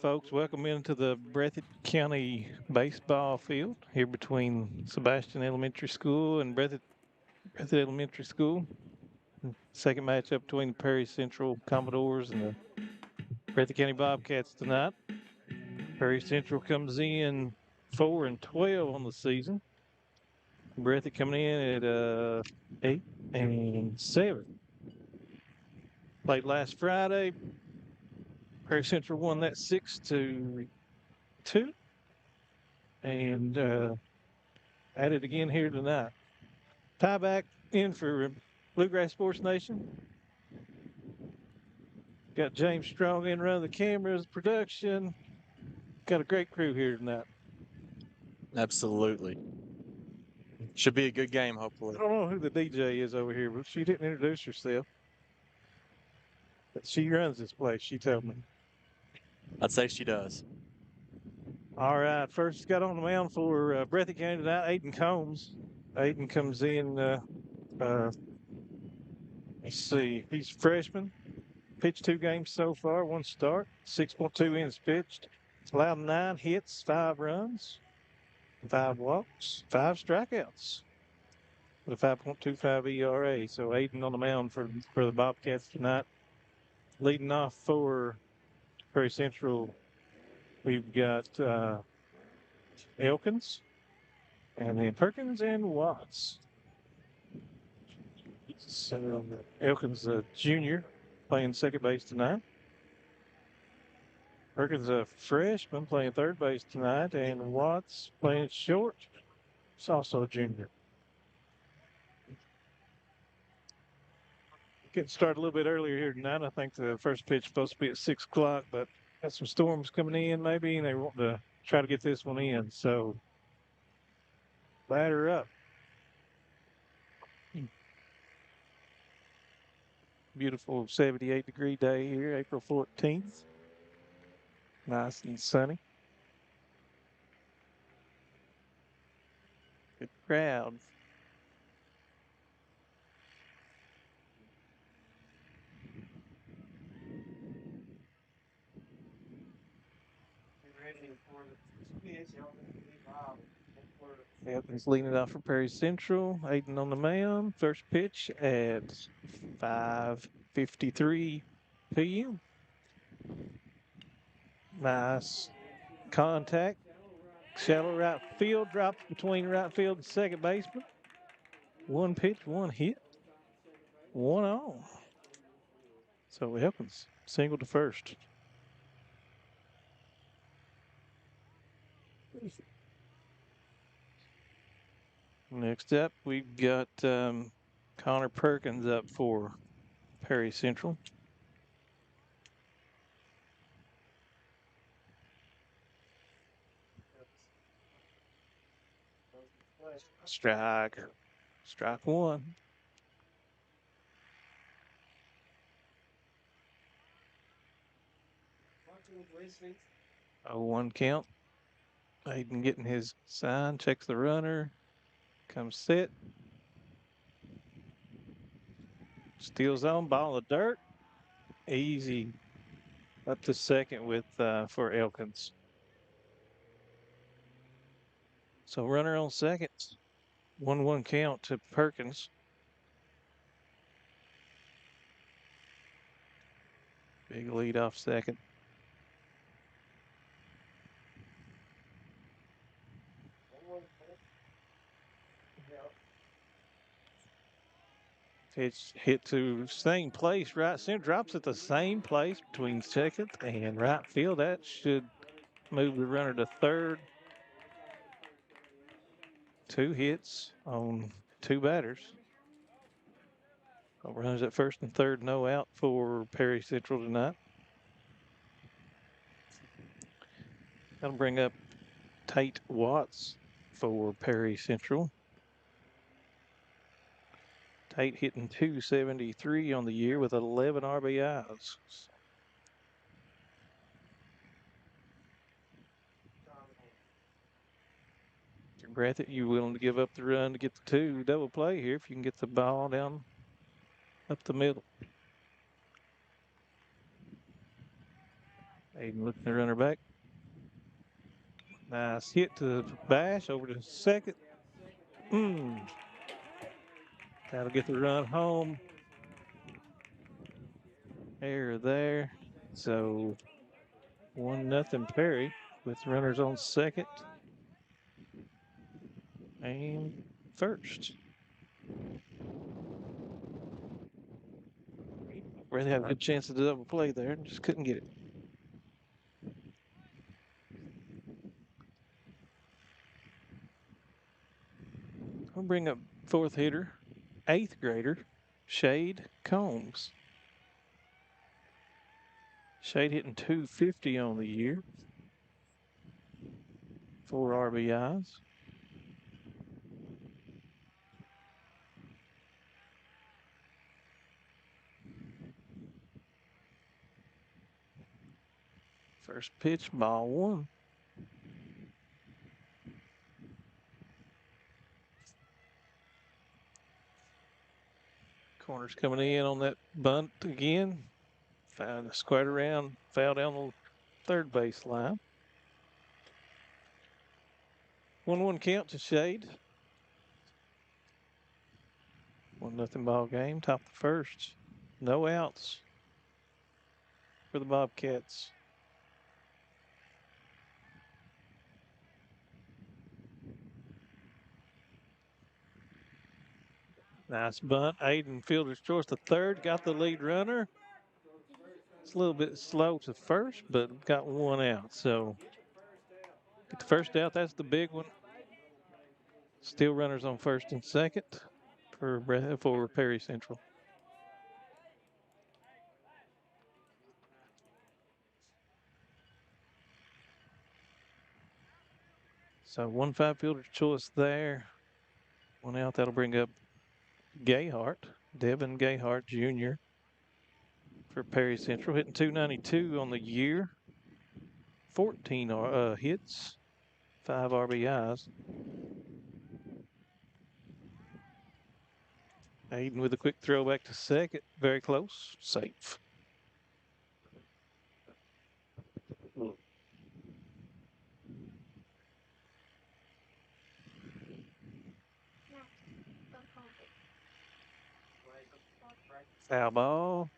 folks. Welcome into the Breathitt County baseball field here between Sebastian Elementary School and Breathitt Elementary School. Second matchup between the Perry Central Commodores and the Breathitt County Bobcats tonight. Perry Central comes in 4-12 on the season. Breathitt coming in at 8-7. Played last Friday. Perry Central won that 6-2, and at it again here tonight. Tie back in for Bluegrass Sports Nation. Got James Strong in running the cameras, production. Got a great crew here tonight. Absolutely. Should be a good game, hopefully. I don't know who the DJ is over here, but she didn't introduce herself. But she runs this place, she told me. I'd say she does. All right, first got on the mound for Breathitt County tonight, Aiden Combs. Aiden comes in, let's see, he's a freshman. Pitched 2 games so far, 1 start, 6.2 innings pitched. Allowed 9 hits, 5 runs, 5 walks, 5 strikeouts with a 5.25 ERA. So Aiden on the mound for the Bobcats tonight. Leading off for Prairie Central, we've got Elkins, and then Perkins and Watts. So Elkins, a junior, playing second base tonight. Perkins, a freshman, playing third base tonight, and Watts playing short. He's also a junior. Getting started a little bit earlier here tonight. I think the first pitch is supposed to be at 6 o'clock, but got some storms coming in maybe, and they want to try to get this one in. So batter up. Beautiful 78-degree day here, April 14th. Nice and sunny. Good crowd. Elkins leading it off for Perry Central. Aiden on the mound. First pitch at 5:53 p.m. Nice contact. Shallow right field, drops between right field and second baseman. 1 pitch, 1 hit, 1 on. So Elkins single to first. Next up, we've got Connor Perkins up for Perry Central. Strike 1. 0-1 count. Aiden getting his sign, checks the runner, comes set. Steals on, ball in the dirt. Easy up to second with for Elkins. So runner on second. 1-1 count to Perkins. Big lead off second. It's hit to same place, right center, drops at the same place between second and right field. That should move the runner to third. 2 hits on 2 batters. Runners at first and third, no out for Perry Central tonight. That'll bring up Tate Watts for Perry Central. Tate hitting 273 on the year with 11 RBIs. Breathitt, you willing to give up the run to get the 2 double play here if you can get the ball down up the middle. Hayden looking the runner back. Nice hit to Bash over to second. That'll get the run home. Error there. So 1-0 Perry with runners on second and first. Really had a good chance to double play there and just couldn't get it. I'll bring up fourth hitter, 8th grader, Shade Combs. Shade hitting .250 on the year. 4 RBIs. First pitch, ball 1. Corner's coming in on that bunt again. Found a squared around, foul down the third base line. 1-1 count to Shade. 1-0 ball game, top of the first. No outs for the Bobcats. Nice bunt. Aiden fielder's choice to third. Got the lead runner. It's a little bit slow to first, but got 1 out. So get the first out. That's the big one. Still runners on first and second for Perry Central. So 1-5 fielder's choice there. 1 out. That'll bring up Gayhart, Devin Gayhart Jr. for Perry Central, hitting .292 on the year. 14 hits, 5 RBIs. Aiden with a quick throw back to second. Very close. Safe. Foul ball.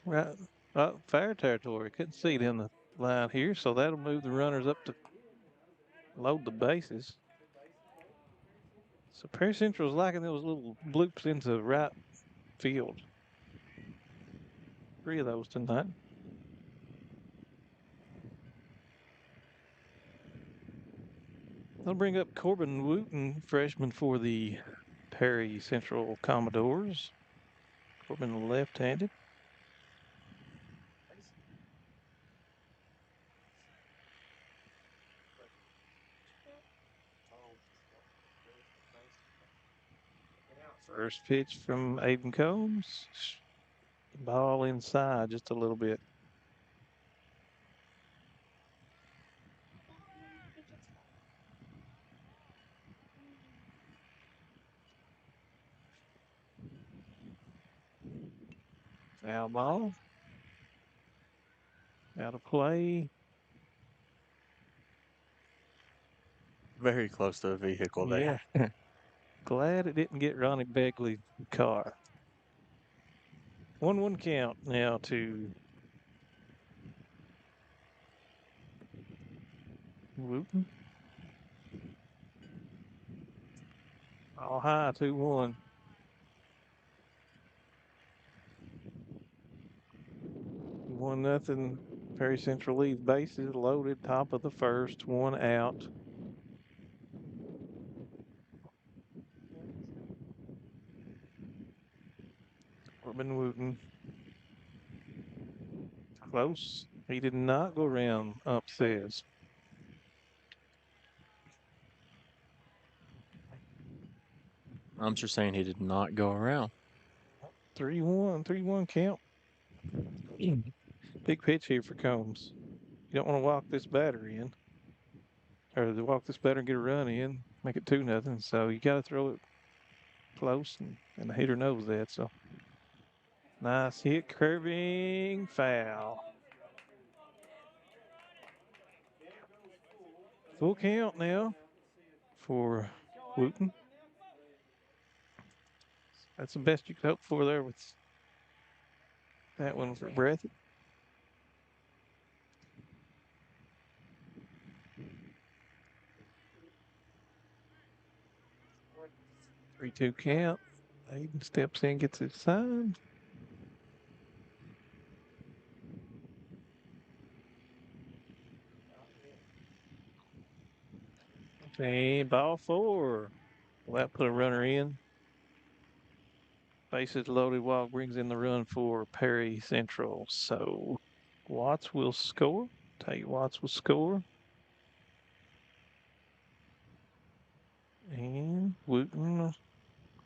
Right. Fair territory. Couldn't see it in the line here, so that'll move the runners up to load the bases. So Perry Central's liking those little bloops into right field. 3 of those tonight. They'll bring up Corbin Wooten, freshman for the Perry Central Commodores. Corbin left-handed. First pitch from Aiden Combs. Ball inside just a little bit. Foul ball. Out of play. Very close to a vehicle there. Yeah. Glad it didn't get Ronnie Begley's car. 1-1 count now to Wooten. All high, 2-1. 1-0. Perry Central leads bases loaded, top of the first, 1 out. Corbin Wooten. Close. He did not go around, Ump says. I'm just saying he did not go around. 3-1 count. Big pitch here for Combs. You don't want to walk this batter in, or to walk this batter and get a run in, make it 2-0. So you got to throw it close, and the hitter knows that. So nice hit, curving foul. Full count now for Wooten. That's the best you could hope for there with that one for Breathitt. 3-2 count. Aiden steps in, gets it signed. And ball 4. Well, that put a runner in. Bases loaded. Walk brings in the run for Perry Central. So Watts will score. Tate Watts will score. And Wooten,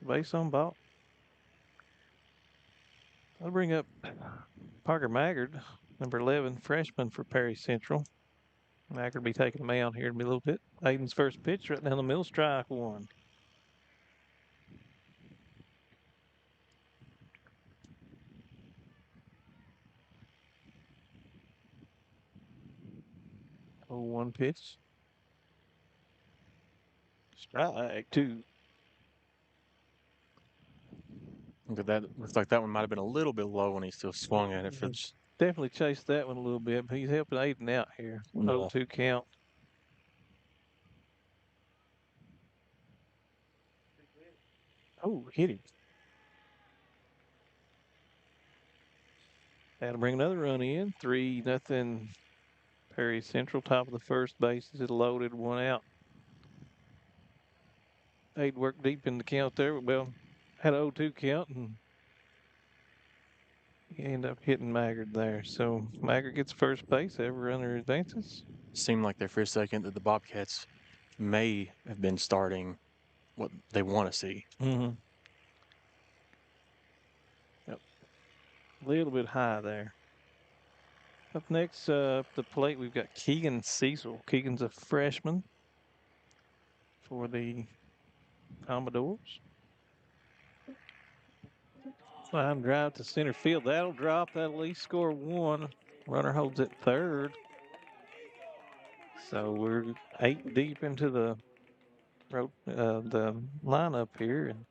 base on ball. I'll bring up Parker Maggard, number 11, freshman for Perry Central. Maggard will be taking the mound here in a little bit. Aiden's first pitch right down the middle, strike 1. Oh, 1 pitch. Strike 2. That looks like that one might have been a little bit low when he still swung at it. Definitely chased that one a little bit, but he's helping Aiden out here. 0-2 count. Oh, hit him. That'll bring another run in. 3-0. Perry Central, top of the first bases is loaded, 1 out. Aiden worked deep in the count there, but well, had a 0-2 count and he ended up hitting Maggard there. So Maggard gets first base. Every runner advances. Seemed like there for a second that the Bobcats may have been starting what they want to see. Mm-hmm. Yep. A little bit high there. Up next, up the plate, we've got Keegan Cecil. Keegan's a freshman for the Commodores. Line drive to center field. That'll drop. That'll at least score 1. Runner holds at third. So we're 8 deep into the lineup here, and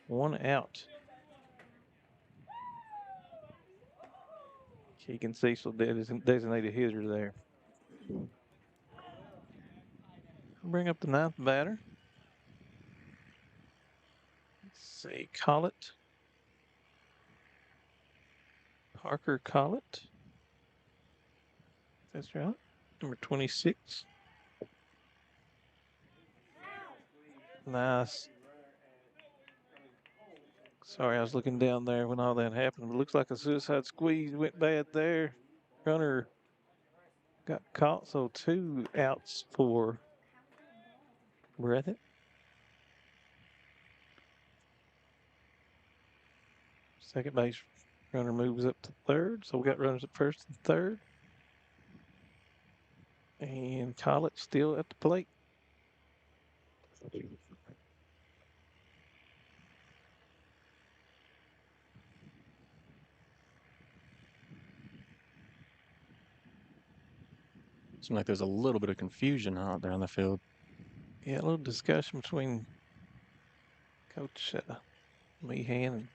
1 out. Keegan Cecil designated hitter there. Bring up the 9th batter. Let's see, Collett. Parker Collett. That's right. Number 26. Nice. Sorry, I was looking down there when all that happened. It looks like a suicide squeeze went bad there. Runner got caught, so 2 outs for Breathitt. Second base runner moves up to third, so we got runners at first and third. And Collett still at the plate. Seemed like there's a little bit of confusion out there on the field. Yeah, a little discussion between Coach Meehan and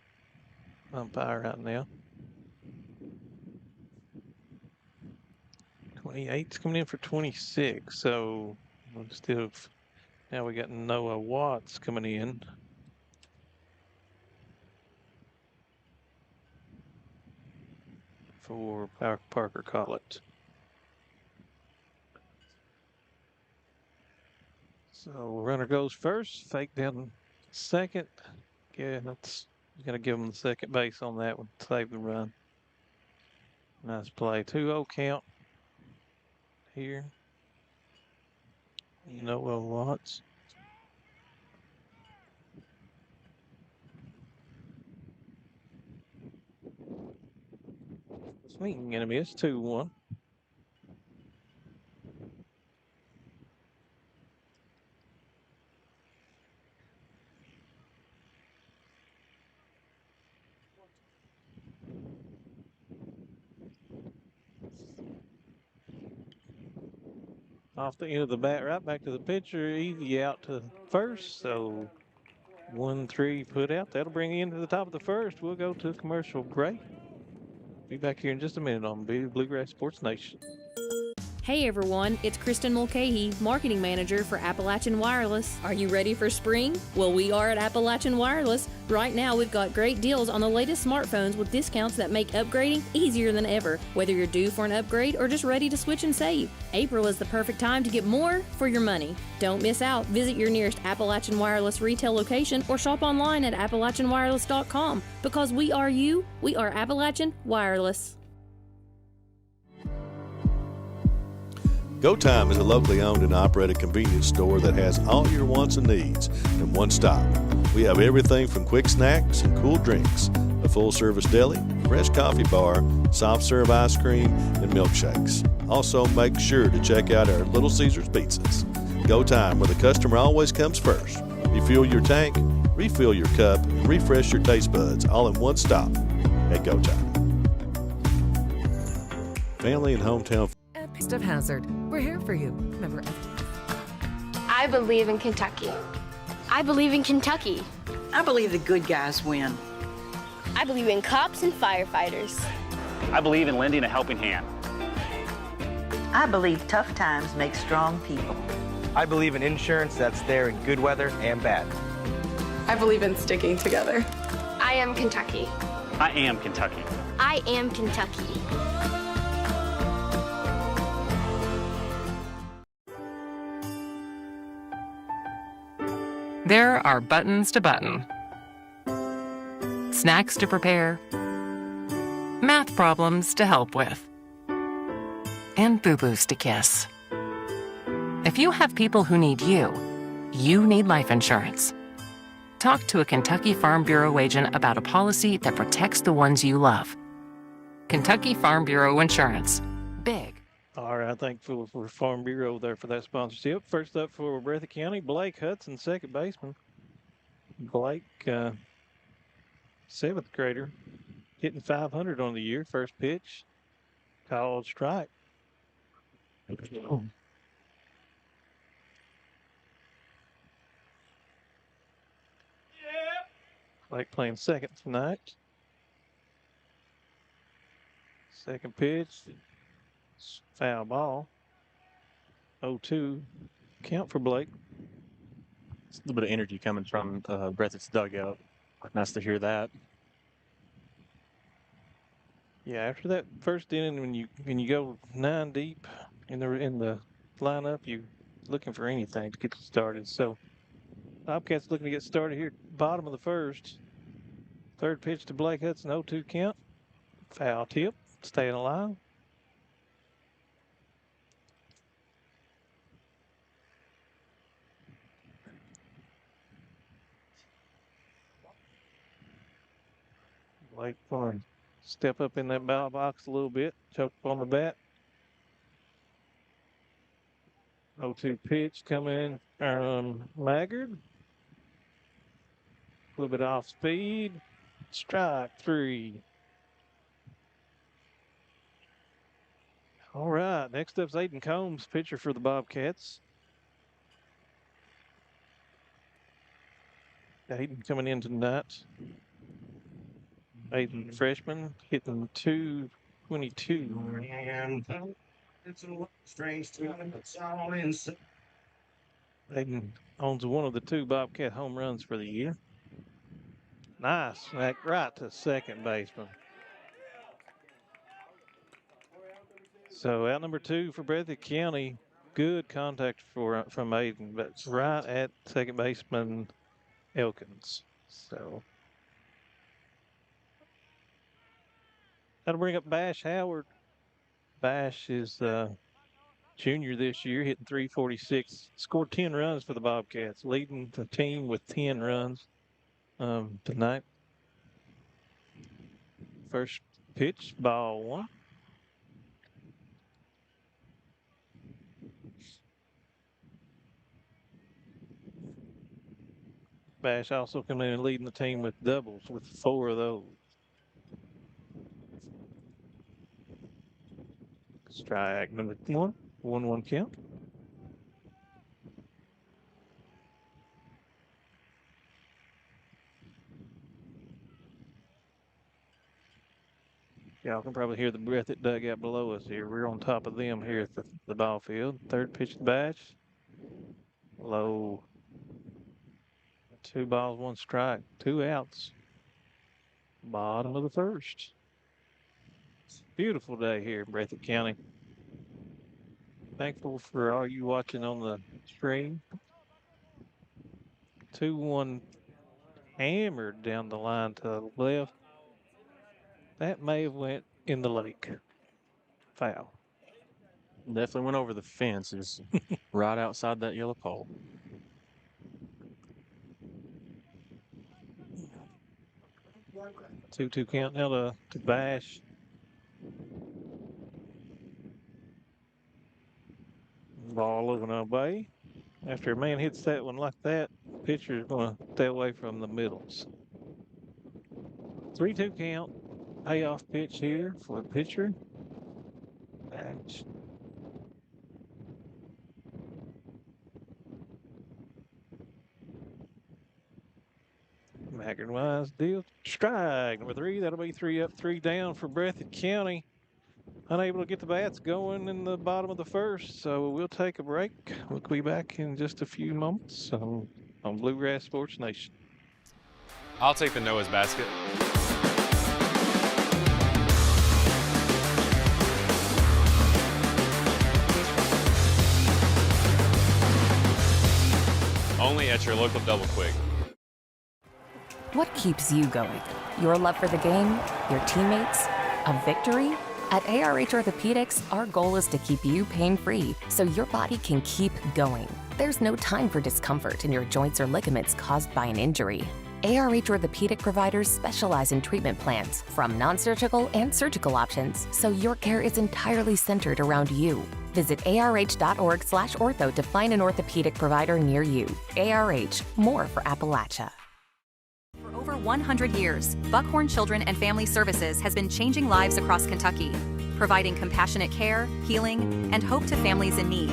umpire right now. 28's coming in for 26, so still now we got Noah Watts coming in. For Parker Collett. So runner goes first, fake down second. Yeah, that's gonna give him the second base on that one. Save the run. Nice play. 2-0 count here. Noah Watts. Swing and a miss. 2-1. off the end of the bat, right back to the pitcher, easy out to first. So 1-3 put out. That'll bring you into the top of the first. We'll go to a commercial break. Be back here in just a minute on Bluegrass Sports Nation. Hey everyone, it's Kristen Mulcahy, Marketing Manager for Appalachian Wireless. Are you ready for spring? Well, we are at Appalachian Wireless. Right now, we've got great deals on the latest smartphones with discounts that make upgrading easier than ever, whether you're due for an upgrade or just ready to switch and save. April is the perfect time to get more for your money. Don't miss out. Visit your nearest Appalachian Wireless retail location or shop online at AppalachianWireless.com. Because we are you, we are Appalachian Wireless. Go Time is a locally owned and operated convenience store that has all your wants and needs in one stop. We have everything from quick snacks and cool drinks, a full-service deli, fresh coffee bar, soft-serve ice cream, and milkshakes. Also, make sure to check out our Little Caesars pizzas. Go Time, where the customer always comes first. Refuel your tank, refill your cup, and refresh your taste buds all in one stop at Go Time. Family and hometown. Of Hazard. We're here for you. Remember, I believe in Kentucky. I believe in Kentucky. I believe the good guys win. I believe in cops and firefighters. I believe in lending a helping hand. I believe tough times make strong people. I believe in insurance that's there in good weather and bad. I believe in sticking together. I am Kentucky. I am Kentucky. I am Kentucky. there are buttons to button, snacks to prepare, math problems to help with, and boo-boos to kiss. If you have people who need you, you need life insurance. Talk to a Kentucky Farm Bureau agent about a policy that protects the ones you love. Kentucky Farm Bureau Insurance. Big. All right, thankful for Farm Bureau there for that sponsorship. First up for Breathitt County, Blake Hudson, second baseman. Blake, seventh grader, hitting 500 on the year. First pitch, called strike. Blake playing second tonight. Second pitch, foul ball. 0-2 count for Blake. It's a little bit of energy coming from Breathitt's dugout. Nice to hear that. Yeah, after that first inning, when you go 9 deep in the lineup, you looking for anything to get started. So Bobcats looking to get started here, bottom of the first. Third pitch to Blake Hudson, 0-2 count. Foul tip, staying alive. Blake going to step up in that ball box a little bit, choke up on the bat. 0-2 pitch coming from Maggard. A little bit off speed. Strike 3. All right, next up's Aiden Combs, pitcher for the Bobcats. Aiden coming in tonight. Aiden, freshman, hitting .222. And it's a strange time, it's all in. Aiden owns one of the 2 Bobcat home runs for the year. Nice smack right to second baseman. So out number 2 for Breathitt County. Good contact from Aiden, but it's right at second baseman Elkins. So that'll bring up Bash Howard. Bash is junior this year, hitting .346. Scored 10 runs for the Bobcats, leading the team with 10 runs tonight. First pitch, ball 1. Bash also coming in and leading the team with doubles, with 4 of those. Strike number 1, 1-1 count. Y'all can probably hear the Breathitt dugout below us here. We're on top of them here at the ball field. Third pitch of the batch. Low. 2 balls, 1 strike, 2 outs. Bottom of the first. Beautiful day here in Breathitt County. Thankful for all you watching on the stream. 2-1 hammered down the line to the left. That may have went in the lake. Foul. Definitely went over the fence. It was right outside that yellow pole. 2-2 count now to Bash. Ball looking away. After a man hits that one like that, pitcher is going to stay away from the middles. 3-2 count. Payoff pitch here for the pitcher. Bash. Maggard Wise deal. Strike number 3. That'll be 3 up, 3 down for Breathitt County. Unable to get the bats going in the bottom of the first, so we'll take a break. We'll be back in just a few moments on Bluegrass Sports Nation. I'll take the Noah's basket. Only at your local Double Quick. What keeps you going? Your love for the game? Your teammates? A victory? At ARH Orthopedics, our goal is to keep you pain-free so your body can keep going. There's no time for discomfort in your joints or ligaments caused by an injury. ARH Orthopedic providers specialize in treatment plans, from non-surgical and surgical options, so your care is entirely centered around you. Visit arh.org/ortho to find an orthopedic provider near you. ARH, more for Appalachia. For over 100 years, Buckhorn Children and Family Services has been changing lives across Kentucky, providing compassionate care, healing, and hope to families in need.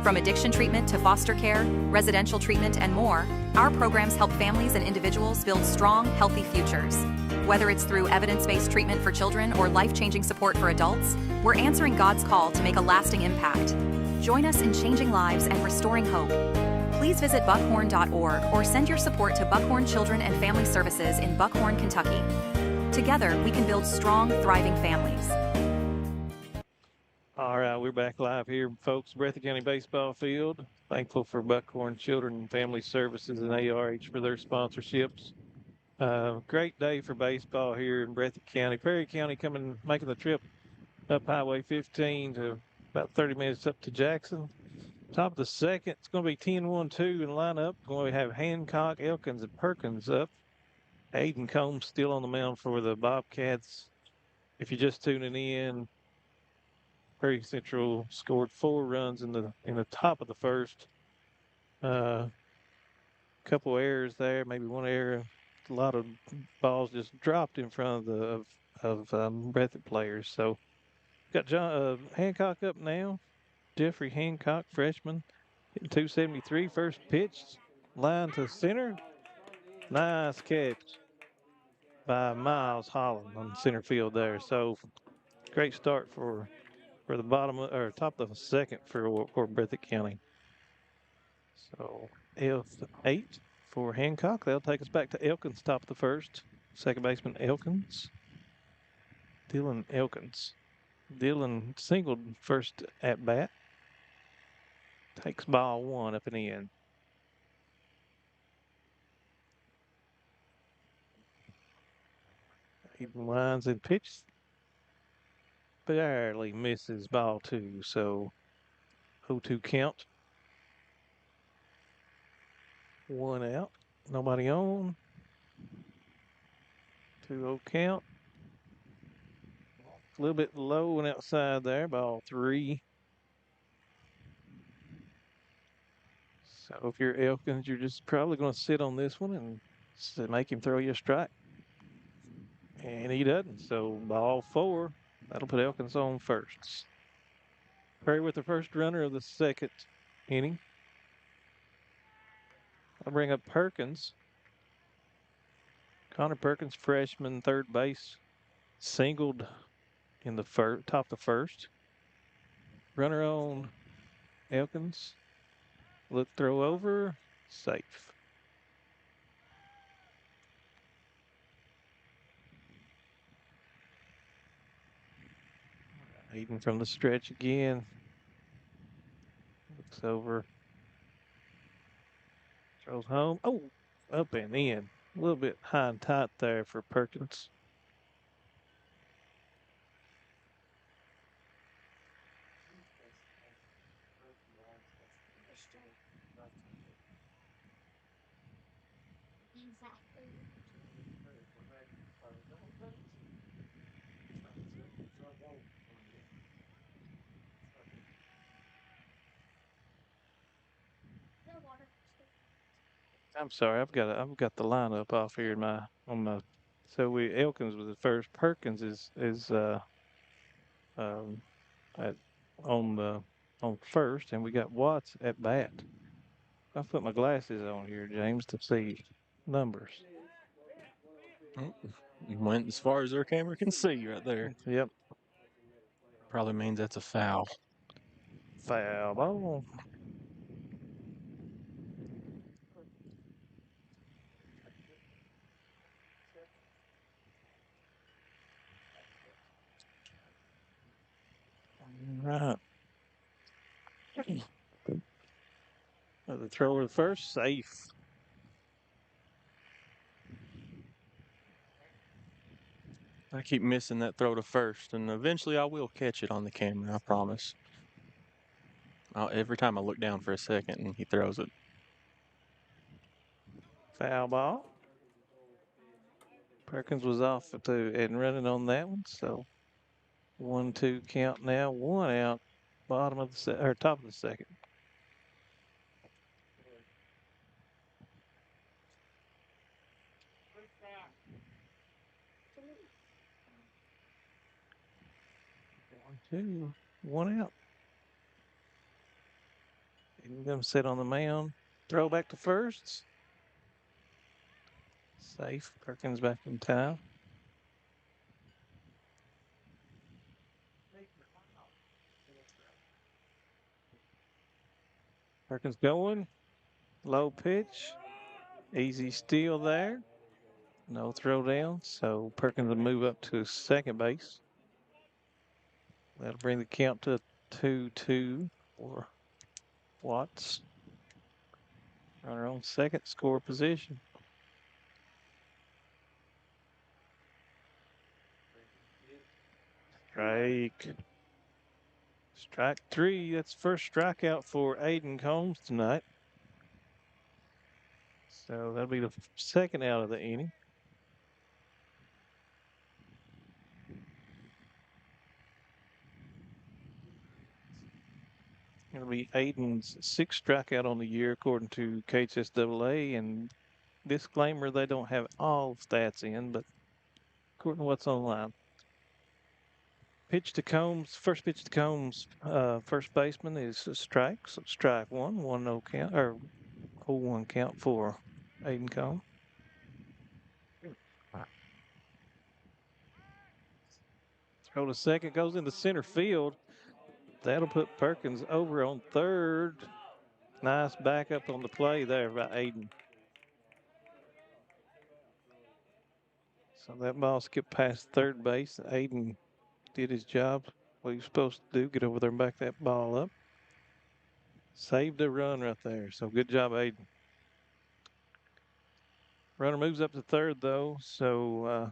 From addiction treatment to foster care, residential treatment, and more, our programs help families and individuals build strong, healthy futures. Whether it's through evidence-based treatment for children or life-changing support for adults, we're answering God's call to make a lasting impact. Join us in changing lives and restoring hope. Please visit buckhorn.org or send your support to Buckhorn Children and Family Services in Buckhorn, Kentucky. Together, we can build strong, thriving families. All right, we're back live here, folks. Breathitt County Baseball Field. Thankful for Buckhorn Children and Family Services and ARH for their sponsorships. Great day for baseball here in Breathitt County. Perry County making the trip up Highway 15 to about 30 minutes up to Jackson. Top of the second, it's going to be 10-1-2 in lineup. Going to have Hancock, Elkins, and Perkins up. Aiden Combs still on the mound for the Bobcats. If you're just tuning in, Prairie Central scored 4 runs in the top of the first. Couple errors there, maybe 1 error. A lot of balls just dropped in front of Breathitt players. So got Hancock up now. Jeffrey Hancock, freshman, hitting 273. First pitch, line to center. Nice catch by Miles Holland on center field there. So great start for the top of the second for Breathitt County. So F8 for Hancock. They'll take us back to Elkins, top of the first. Second baseman Elkins. Dylan Elkins. Dylan singled first at bat. Takes ball 1 up and in. He winds and pitches. Barely misses ball 2. So 0-2 count. 1 out. Nobody on. 2-0 count. A little bit low and outside there. Ball 3. So if you're Elkins, you're just probably going to sit on this one and make him throw you a strike. And he doesn't. So ball 4. That'll put Elkins on first. Perry with the first runner of the second inning. I'll bring up Perkins. Connor Perkins, freshman, third base. Singled in the top of the first. Runner on Elkins. Look, throw over. Safe. Aiden from the stretch again. Looks over. Throws home. Oh, up and in. A little bit high and tight there for Perkins. I'm sorry, I've got the lineup off here in on my. So Elkins was the first. Perkins is um at on the on first, and we got Watts at bat. I put my glasses on here, James, to see numbers. You went as far as their camera can see right there. Yep. Probably means that's a foul. Foul ball. Right. The throw to first, safe. I keep missing that throw to first, and eventually I will catch it on the camera, I promise. Every time I look down for a second and he throws it. Foul ball. Perkins was off and running on that one, so 1-2 count now. One out, bottom of the or top of the second. One, two, one out. He's going to sit on the mound. Throw back to first. Safe. Perkins back in time. Perkins going. Low pitch. Easy steal there. No throw down. So Perkins will move up to second base. That'll bring the count to 2-2 for Watts. Runner on second, score position. Strike three. That's first strikeout for Aiden Combs tonight. So that'll be the second out of the inning. It'll be Aiden's sixth strikeout on the year, according to KHSAA. And disclaimer, they don't have all stats in, but according to what's online. Pitch to Combs, first pitch to Combs, first baseman is a strike. So strike one, 1-0 count, or 0-1 count for Aiden Combs. Throw to second, goes into center field. That'll put Perkins over on third. Nice backup on the play there by Aiden. So that ball skipped past third base. Aiden did his job, what he was supposed to do, get over there and back that ball up. Saved a run right there. So good job, Aiden. Runner moves up to third, though. So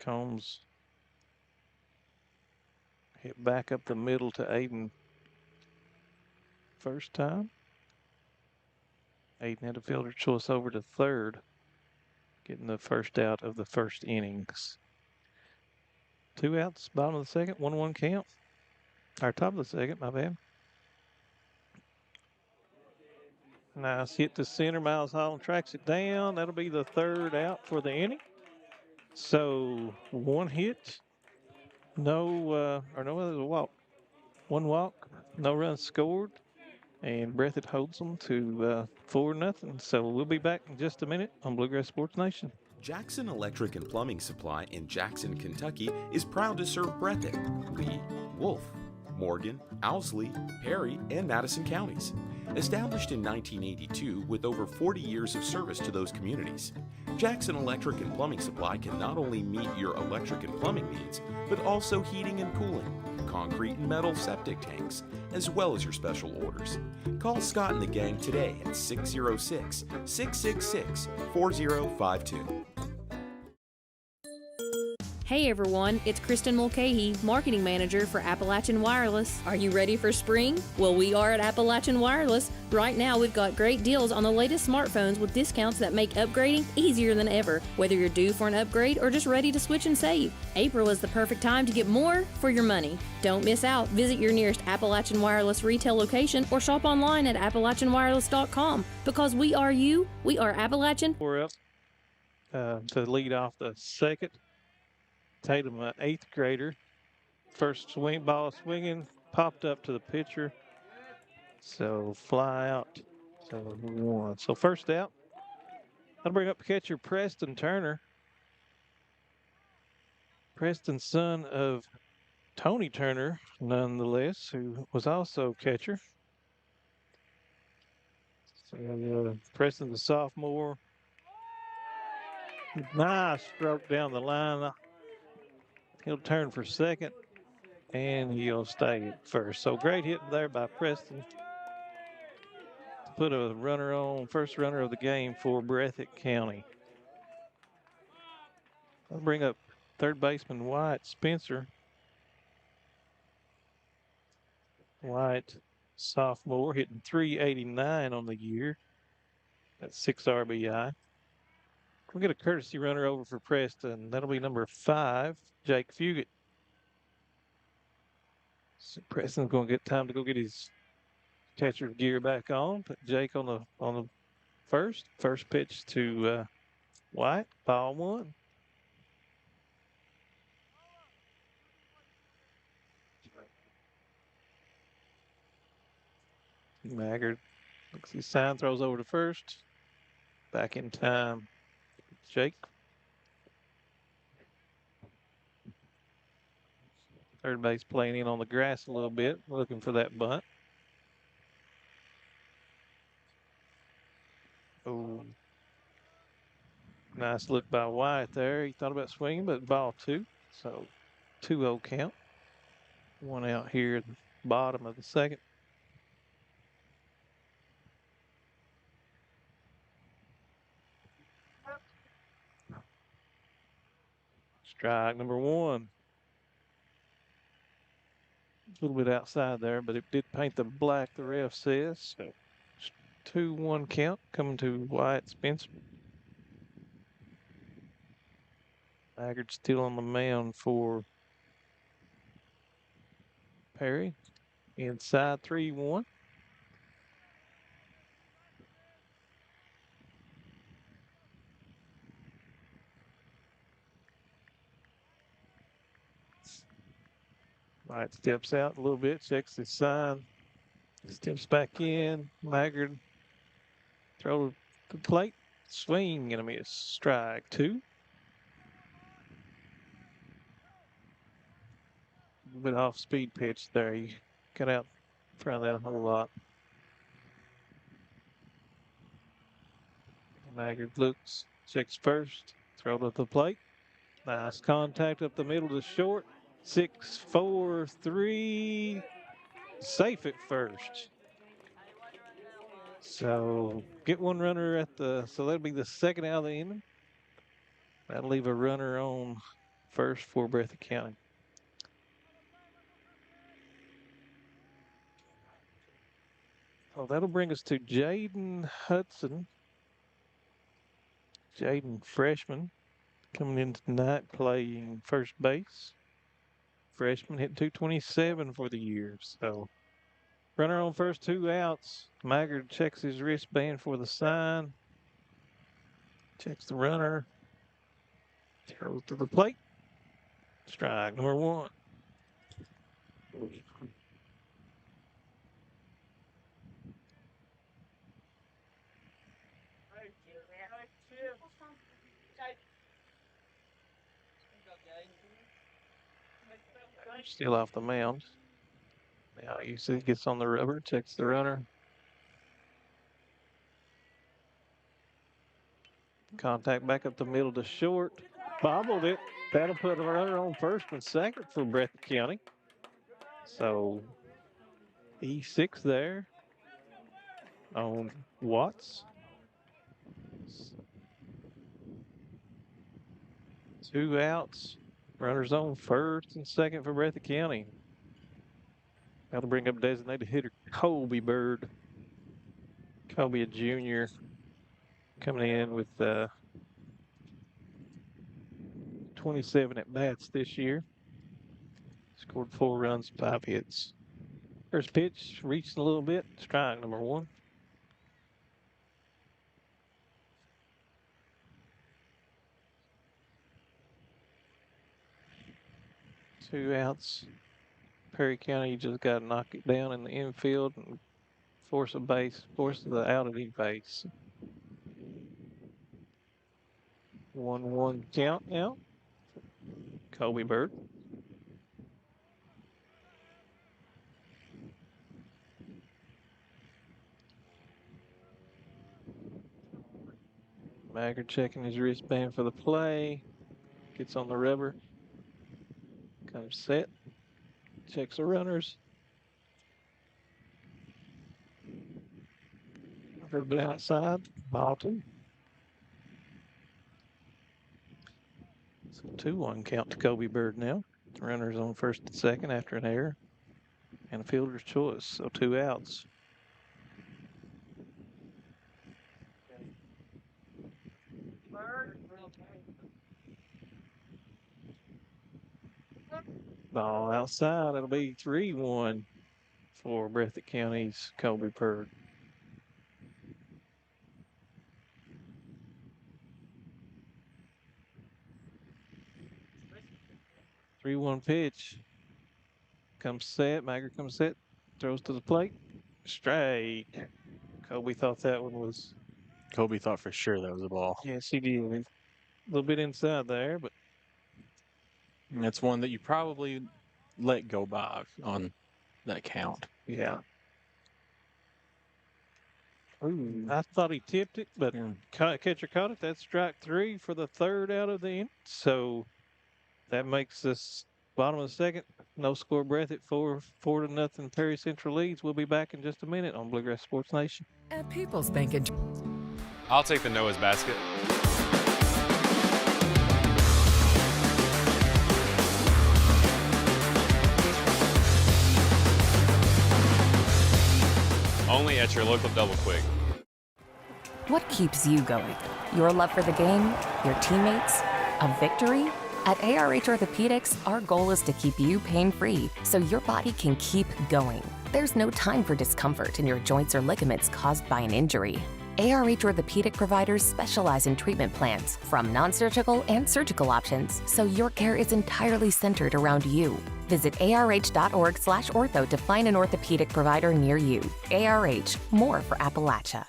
Combs hit back up the middle to Aiden first time. Aiden had a fielder choice over to third, getting the first out of the first innings. 2 outs, bottom of the second, 1-1 count. Or top of the second, my bad. Nice hit to center. Miles Holland tracks it down. That'll be the third out for the inning. So 1 hit, no, there's a walk. 1 walk, no runs scored, and Breathitt holds them to 4-0. So we'll be back in just a minute on Bluegrass Sports Nation. Jackson Electric and Plumbing Supply in Jackson, Kentucky is proud to serve Breathitt, Lee, Wolfe, Morgan, Owsley, Perry, and Madison counties. Established in 1982 with over 40 years of service to those communities, Jackson Electric and Plumbing Supply can not only meet your electric and plumbing needs, but also heating and cooling, concrete and metal septic tanks, as well as your special orders. Call Scott and the gang today at 606-666-4052. Hey everyone, it's Kristen Mulcahy, Marketing Manager for Appalachian Wireless. Are you ready for spring? Well, we are at Appalachian Wireless. Right now, we've got great deals on the latest smartphones with discounts that make upgrading easier than ever, whether you're due for an upgrade or just ready to switch and save. April is the perfect time to get more for your money. Don't miss out. Visit your nearest Appalachian Wireless retail location or shop online at AppalachianWireless.com. Because we are you, we are Appalachian. We're up to lead off the second. Tatum, an 8th grader. First swing, ball swinging, popped up to the pitcher. So fly out. So 1. So first out. That'll bring up catcher Preston Turner. Preston, son of Tony Turner, nonetheless, who was also catcher. So Preston's a sophomore. Nice stroke down the line. He'll turn for second, and he'll stay at first. So great hit there by Preston. Put a runner on, first runner of the game for Breathitt County. I'll bring up third baseman Wyatt Spencer. Wyatt, sophomore, hitting .389 on the year. That's 6 RBI. We'll get a courtesy runner over for Preston. That'll be number 5, Jake Fugit. So Preston's going to get time to go get his catcher's gear back on. Put Jake on the first pitch to White. Ball 1. Maggard looks his sign, throws over to first. Back in time. Jake. Third base playing in on the grass a little bit, looking for that bunt. Oh, nice look by Wyatt there. He thought about swinging, but ball 2. So 2-0 count. 1 out here at the bottom of the second. Strike number 1. A little bit outside there, but it did paint the black, the ref says. So 2-1 count coming to Wyatt Spencer. Maggard still on the mound for Perry. Inside 3-1. Wyatt steps out a little bit, checks his sign, steps back in. Maggard throw the plate, swing and a miss. Strike 2. A little bit off speed pitch there. He got out in front of that a whole lot. Maggard looks, checks first, throw to the plate. Nice contact up the middle to short. 6-4-3. Safe at first. So get one runner at so that'll be the second out of the inning. That'll leave a runner on first for Breathitt County. So that'll bring us to Jaden Hudson. Jaden, freshman, coming in tonight playing first base. Freshman hit .227 for the year. So runner on first, 2 outs. Maggard checks his wristband for the sign. Checks the runner. Throws to the plate. Strike number 1. Still off the mound. Now you see he gets on the rubber, checks the runner. Contact back up the middle to short. Bobbled it. That'll put a runner on first and second for Breathitt County. So E6 there on Watts. 2 outs. Runners on first and second for Breathitt County. Now to bring up designated hitter Colby Bird. Colby, a junior, coming in with 27 at bats this year. Scored 4 runs, 5 hits. First pitch reached a little bit. Strike number 1. Two outs. Perry County just got to knock it down in the infield and force the out of the base. 1-1 count now. Colby Bird. Maggard checking his wristband for the play. Gets on the rubber. Comes set. Checks the runners. Dribbling outside. Ball 2. So 2-1 count to Colby Bird now. The runner's on first and second after an error. And a fielder's choice. So 2 outs. Ball outside. It'll be 3-1 for Breathitt County's Colby Bird. 3-1 pitch. Comes set. Maggard comes set. Throws to the plate. Straight. Colby thought that one was. Colby thought for sure that was a ball. Yes, he did. A little bit inside there, but. And that's one that you probably let go by on that count. Yeah. Ooh, I thought he tipped it, but catcher caught it. That's strike 3 for the 3rd out of the inning. So that makes us bottom of the 2nd. No score, Breathitt 4-0. Perry Central leads. We'll be back in just a minute on Bluegrass Sports Nation. At People's Bank and I'll take the Noah's basket. Only at your local Double Quick. What keeps you going? Your love for the game? Your teammates? A victory? At ARH Orthopedics, our goal is to keep you pain-free so your body can keep going. There's no time for discomfort in your joints or ligaments caused by an injury. ARH Orthopedic providers specialize in treatment plans, from non-surgical and surgical options, so your care is entirely centered around you. Visit arh.org/ortho to find an orthopedic provider near you. ARH, more for Appalachia.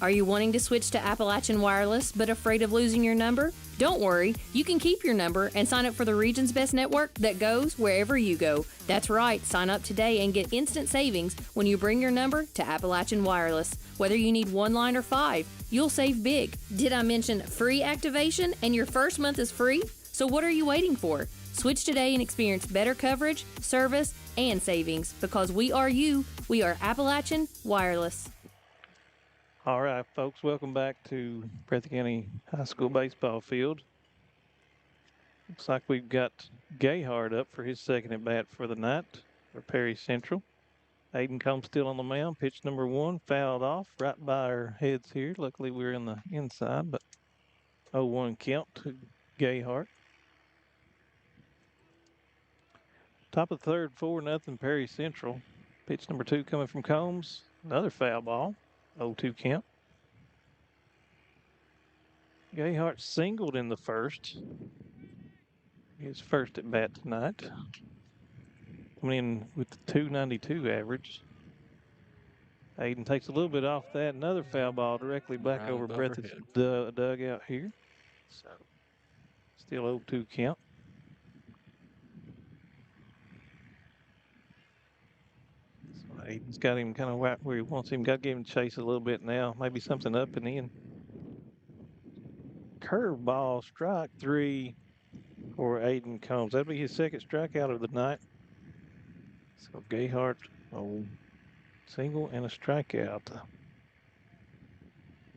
Are you wanting to switch to Appalachian Wireless but afraid of losing your number? Don't worry, you can keep your number and sign up for the region's best network that goes wherever you go. That's right, sign up today and get instant savings when you bring your number to Appalachian Wireless. Whether you need 1 line or 5, you'll save big. Did I mention free activation and your first month is free? So what are you waiting for? Switch today and experience better coverage, service, and savings because we are you. We are Appalachian Wireless. All right, folks, welcome back to Breathitt County High School baseball field. Looks like we've got Gayhard up for his 2nd at bat for the night for Perry Central. Aiden Combs still on the mound. Pitch number 1 fouled off right by our heads here. Luckily, we're in the inside, but 0-1 count to Gayhard. Top of the 3rd, 4-0 Perry Central. Pitch number 2 coming from Combs. Another foul ball. 0-2 count. Gayhart singled in the 1st. His 1st at bat tonight. Coming in with the .292 average. Aiden takes a little bit off that. Another foul ball directly back over Breathitt's dugout here. So still 0-2 count. Aiden's got him kind of where he wants him. Got to give him chase a little bit now. Maybe something up and in. Curveball, strike 3 for Aiden Combs. That'll be his second strikeout of the night. So Gayhart, single and a strikeout.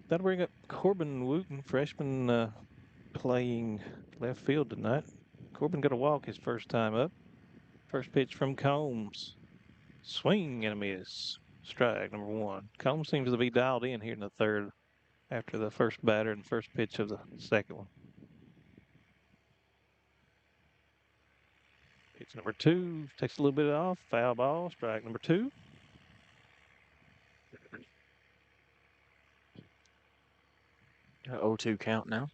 That'll bring up Corbin Wooten, freshman, playing left field tonight. Corbin got a walk his first time up. First pitch from Combs. Swing and a miss. Strike number 1. Combs seems to be dialed in here in the third after the first batter and first pitch of the second one. Pitch number 2 takes a little bit off. Foul ball. Strike number 2. Got 0-2 count now.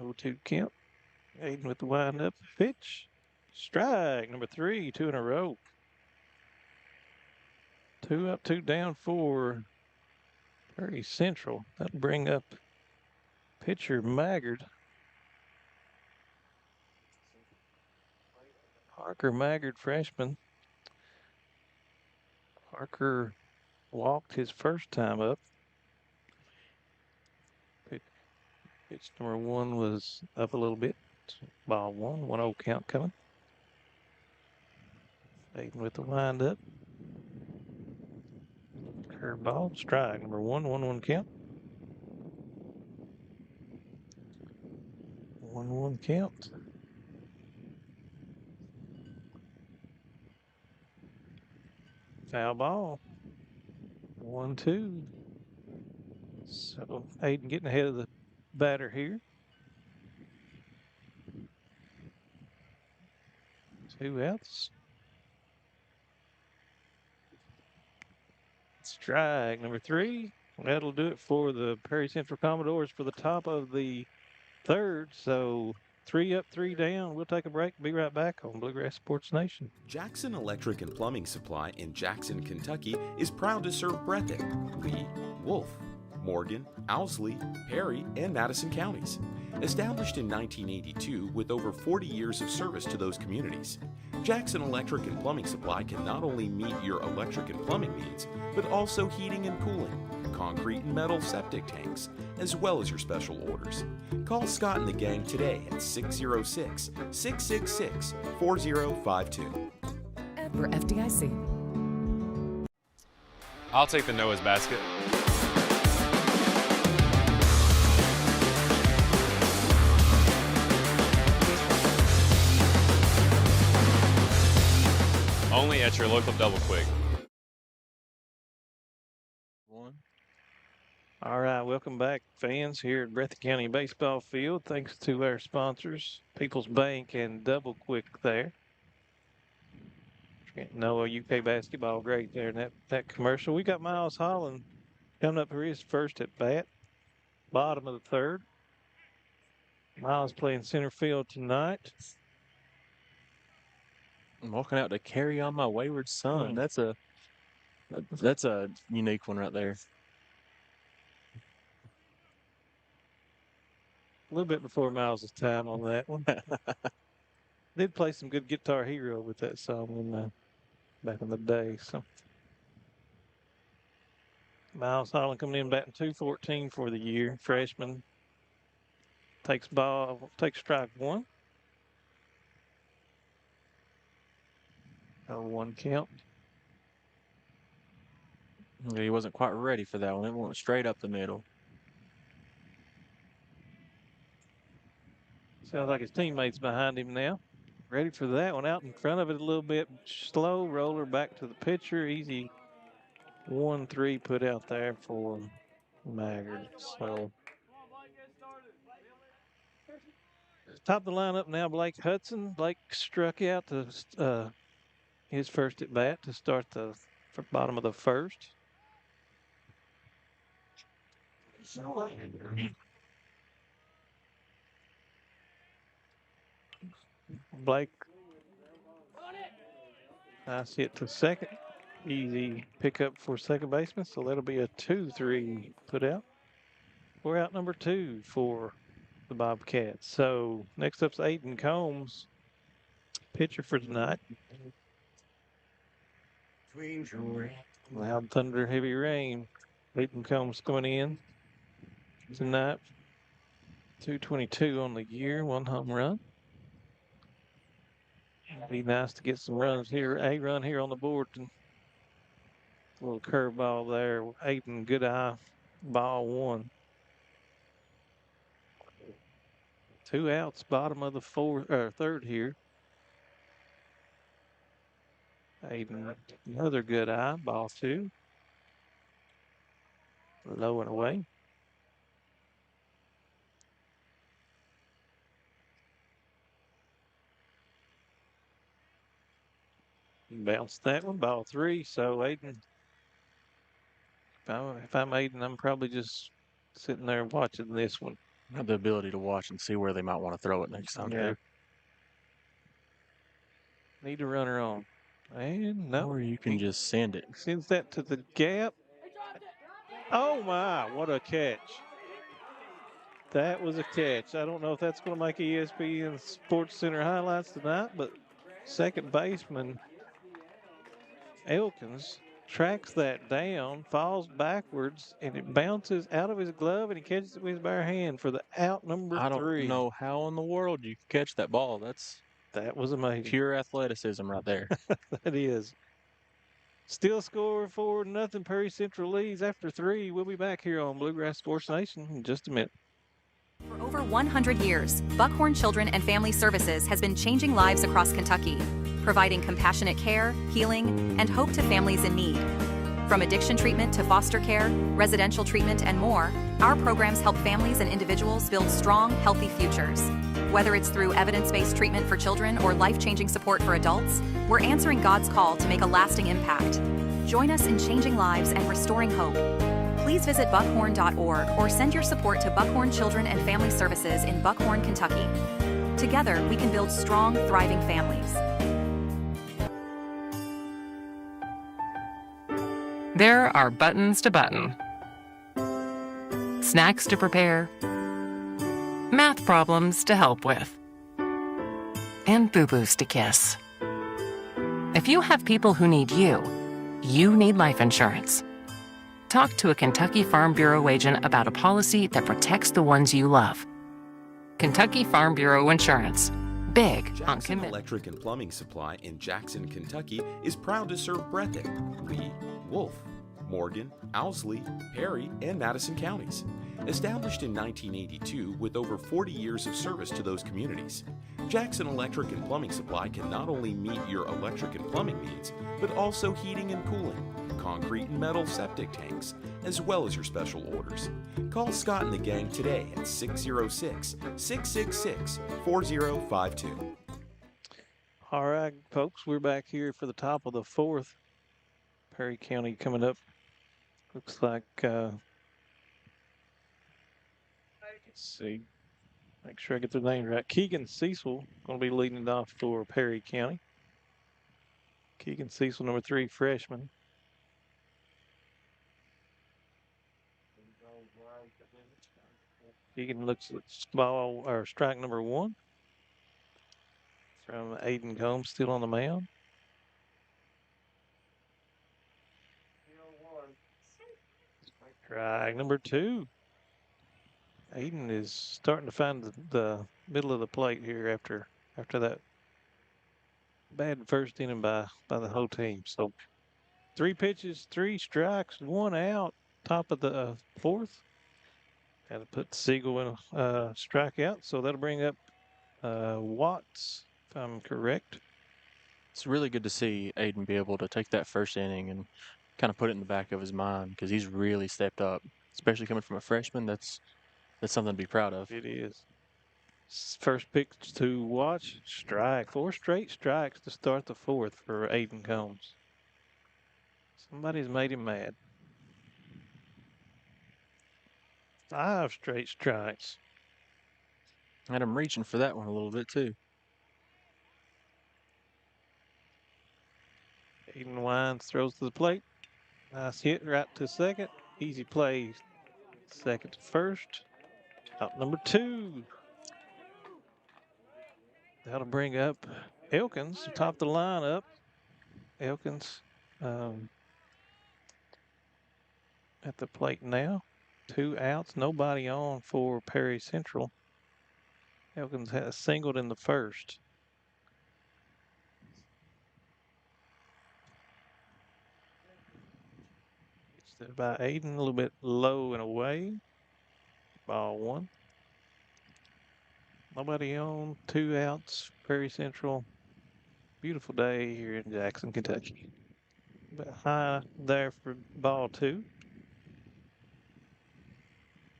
Oh, 2 count. Aiden with the wind-up pitch. Strike number 3, 2 in a row. 2 up, 2 down for Prairie Central. That'll bring up pitcher Maggard. Parker Maggard, freshman. Parker walked his first time up. Pitch number 1 was up a little bit. Ball 1, 1-0 count coming. Aiden with the wind-up. Curveball, strike number 1, 1-1 count. 1-1 count. Foul ball. 1-2. So Aiden getting ahead of the batter here. 2 outs. Strike number 3. That'll do it for the Prairie Central Commodores for the top of the third. So 3 up, 3 down. We'll take a break. Be right back on Bluegrass Sports Nation. Jackson Electric and Plumbing Supply in Jackson, Kentucky is proud to serve Breathitt, Lee, Wolf, Morgan, Owsley, Perry, and Madison counties. Established in 1982 with over 40 years of service to those communities, Jackson Electric and Plumbing Supply can not only meet your electric and plumbing needs, but also heating and cooling, concrete and metal septic tanks, as well as your special orders. Call Scott and the gang today at 606-666-4052. For FDIC. I'll take the Noah's basket. Only at your local Double Quick. All right, welcome back, fans, here at Breathitt County Baseball Field. Thanks to our sponsors, People's Bank and Double Quick there. Noah UK basketball, great there in that commercial. We got Miles Holland coming up for his first at bat, bottom of the third. Miles playing center field tonight. I'm walking out to carry on my wayward son. That's a unique one right there. A little bit before Miles' time on that one. Did play some good Guitar Hero with that song back in the day. So Miles Holland coming in batting .214 for the year. Freshman takes strike 1. 0-1 count. He wasn't quite ready for that one. It went straight up the middle. Sounds like his teammates behind him now. Ready for that one. Out in front of it a little bit. Slow roller back to the pitcher. Easy 1-3 put out there for Maggard. So top of the lineup now, Blake Hudson. Blake struck out to his first at bat to start the bottom of the first. Blake, nice hit to second. Easy pickup for second baseman, so that'll be a 2-3 put out. We're out number 2 for the Bobcats. So next up's Aiden Combs, pitcher for tonight. Loud thunder, heavy rain. Aiden Combs going in tonight. 222 on the year, 1 home run. Be nice to get some runs here. A run here on the board. And a little curveball there. Aiden, good eye. Ball 1. 2 outs, bottom of the third here. Aiden, another good eye. Ball 2. Low and away. Bounced that one. Ball 3. So Aiden, if I'm Aiden, I'm probably just sitting there watching this one. I have the ability to watch and see where they might want to throw it next time, too. Need a runner on. And no. Or you can just send it. Sends that to the gap. Oh my, what a catch. That was a catch. I don't know if that's going to make ESPN Sports Center highlights tonight, but second baseman Elkins tracks that down, falls backwards, and it bounces out of his glove, and he catches it with his bare hand for the out number 3. I don't know how in the world you can catch that ball. That was amazing. Pure athleticism right there. That is. Still score 4-0. Perry Central leads after 3. We'll be back here on Bluegrass Sports Nation in just a minute. For over 100 years, Buckhorn Children and Family Services has been changing lives across Kentucky, providing compassionate care, healing, and hope to families in need. From addiction treatment to foster care, residential treatment, and more, our programs help families and individuals build strong, healthy futures. Whether it's through evidence-based treatment for children or life-changing support for adults, we're answering God's call to make a lasting impact. Join us in changing lives and restoring hope. Please visit buckhorn.org or send your support to Buckhorn Children and Family Services in Buckhorn, Kentucky. Together, we can build strong, thriving families. There are buttons to button, snacks to prepare, math problems to help with, and boo-boos to kiss. If you have people who need you, you need life insurance. Talk to a Kentucky Farm Bureau agent about a policy that protects the ones you love. Kentucky Farm Bureau Insurance. Big on commitment. Electric and Plumbing Supply in Jackson, Kentucky is proud to serve Breathitt, Lee, Wolf, Morgan, Owsley, Perry, and Madison counties. Established in 1982 with over 40 years of service to those communities, Jackson Electric and Plumbing Supply can not only meet your electric and plumbing needs, but also heating and cooling, concrete and metal septic tanks, as well as your special orders. Call Scott and the gang today at 606-666-4052. All right, folks, we're back here for the top of the 4th. Perry County coming up. Looks like, let's see, make sure I get their name right. Keegan Cecil going to be leading it off for Perry County. Keegan Cecil, number 3, freshman. Keegan looks at ball or strike number 1 from Aiden Combs, still on the mound. Strike number 2. Aiden is starting to find the middle of the plate here after that bad first inning by the whole team. So 3 pitches, 3 strikes, 1 out, top of the 4th. Had to put Siegel in a strikeout, so that'll bring up Watts, if I'm correct. It's really good to see Aiden be able to take that first inning and kind of put it in the back of his mind because he's really stepped up, especially coming from a freshman. That's something to be proud of. It is. First pitch to Watts, strike. 4 straight strikes to start the 4th for Aiden Combs. Somebody's made him mad. 5 straight strikes. Had him reaching for that one a little bit too. Aiden winds, throws to the plate. Nice hit right to second. Easy play. Second to first. Out number 2. That'll bring up Elkins, top of the lineup. Elkins at the plate now. 2 outs, nobody on for Perry Central. Elkins has singled in the first. It's by Aiden, a little bit low and away. Ball 1. Nobody on, 2 outs, Prairie Central. Beautiful day here in Jackson, Kentucky. But high there for ball 2.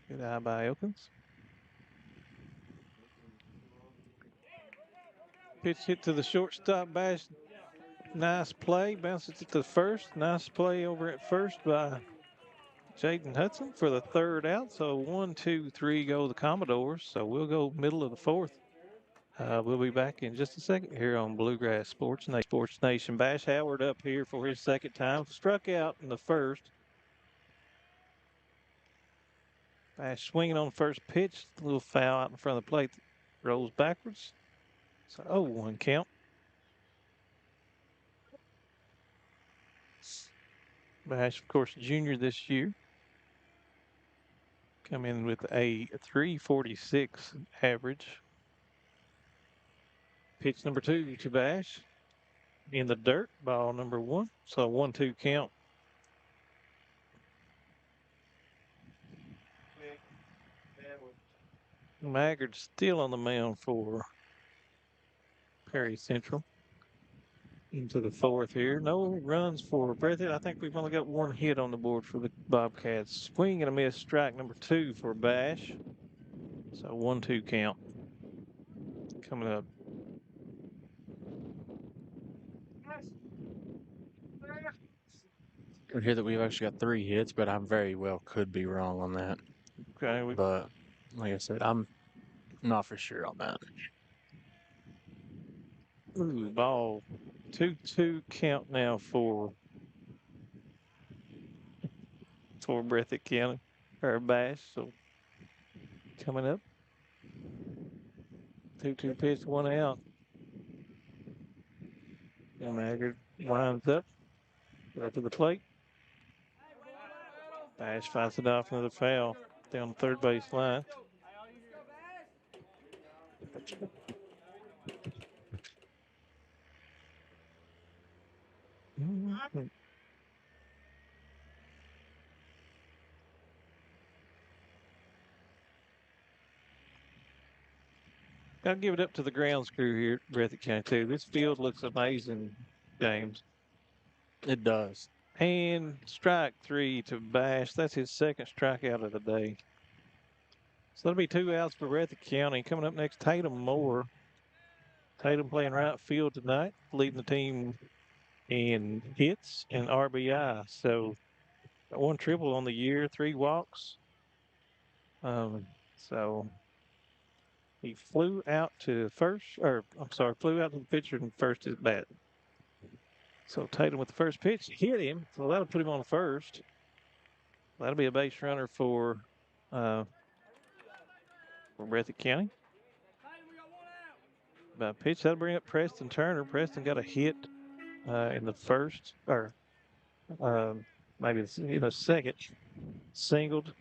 Good eye by Elkins. Pitch hit to the shortstop, Bash. Nice play. Bounces it to the first. Nice play over at first by Jaden Hudson for the 3rd out. So 1, 2, 3 go the Commodores. So we'll go middle of the 4th. We'll be back in just a second here on Bluegrass Sports Nation. Bash Howard up here for his 2nd time. Struck out in the first. Bash swinging on the first pitch. A little foul out in front of the plate. Rolls backwards. So 0-1 count. Bash, of course, junior this year. Come in with a 346 average. Pitch number 2 to Bash. In the dirt, ball number 1. So 1-2 count. Maggard still on the mound for Perry Central. Into the 4th here. No runs for Breathitt. I think we've only got 1 hit on the board for the Bobcats. Swing and a miss, strike number 2 for Bash. So 1-2 count. Coming up. I hear that we've actually got 3 hits, but I very well could be wrong on that. Okay. But like I said, I'm not for sure on that. Ooh, ball 2-2 count now for Breathitt County or Bash. So coming up. 2-2 pitch, 1 out. And Maggard winds up. Right to the plate. Bash fights it off, another foul down the 3rd base line. I'll give it up to the grounds crew here at Breathitt County, too. This field looks amazing, James. It does. And strike 3 to Bash. That's his 2nd strikeout of the day. So that'll be 2 outs for Breathitt County. Coming up next, Tatum Moore. Tatum playing right field tonight, leading the team in hits and RBI. So 1 triple on the year, 3 walks. So he flew out to first, flew out to the pitcher and first at bat. So Tatum with the first pitch hit him. So that'll put him on first. That'll be a base runner for Breathitt County. By pitch, that'll bring up Preston Turner. Preston got a hit in the first, or maybe in the second, singled.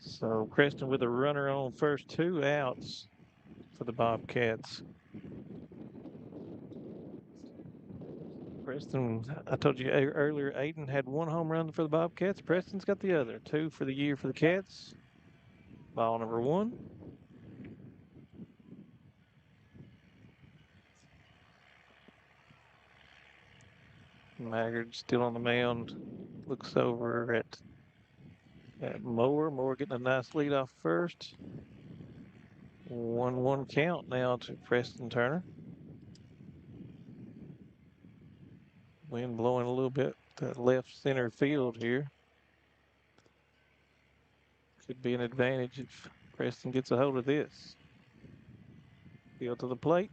So Preston with a runner on first, 2 outs for the Bobcats. Preston, I told you earlier, Aiden had 1 home run for the Bobcats. Preston's got the other, 2 for the year for the Cats. Ball number 1. Maggard still on the mound. Looks over at Moore. Moore getting a nice lead off first. 1-1 count now to Preston Turner. Wind blowing a little bit to left center field here. Could be an advantage if Preston gets a hold of this. Field to the plate.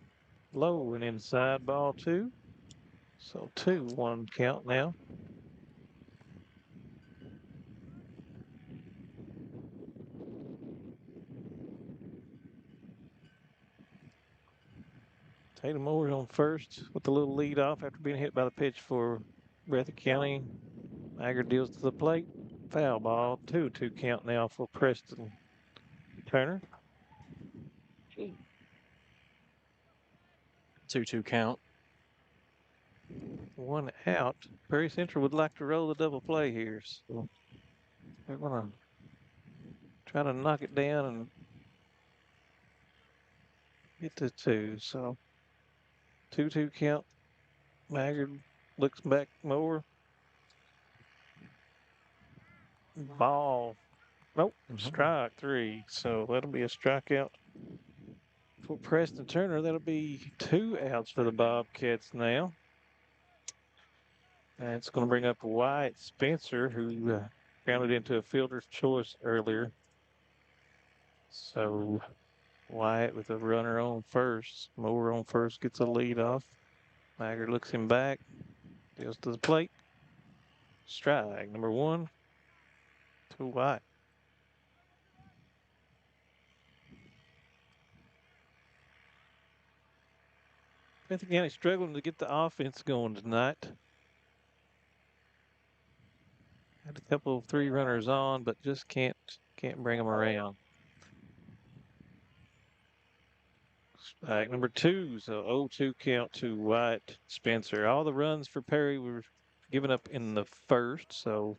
Low and inside, ball 2. So 2-1 count now. Tatum Moore's on first with the little lead off after being hit by the pitch for Breathitt County. Maggard deals to the plate. Foul ball. 2-2 count now for Preston Turner. 2-2 count. 1 out. Prairie Central would like to roll the double play here. So they're going to try to knock it down and get to 2. So 2-2 count. Maggard looks back more. Ball. Nope. Strike 3. So that'll be a strikeout for Preston Turner. That'll be 2 outs for the Bobcats now. And it's going to bring up Wyatt Spencer, who grounded into a fielder's choice earlier. So Wyatt with a runner on first. Moore on first gets a lead off. Maggard looks him back. Deals to the plate. Strike number 1 to Wyatt. Breathitt County struggling to get the offense going tonight. Had a couple of 3 runners on, but just can't bring them around. Strike number 2, so 0-2 count to Wyatt Spencer. All the runs for Perry were given up in the first, so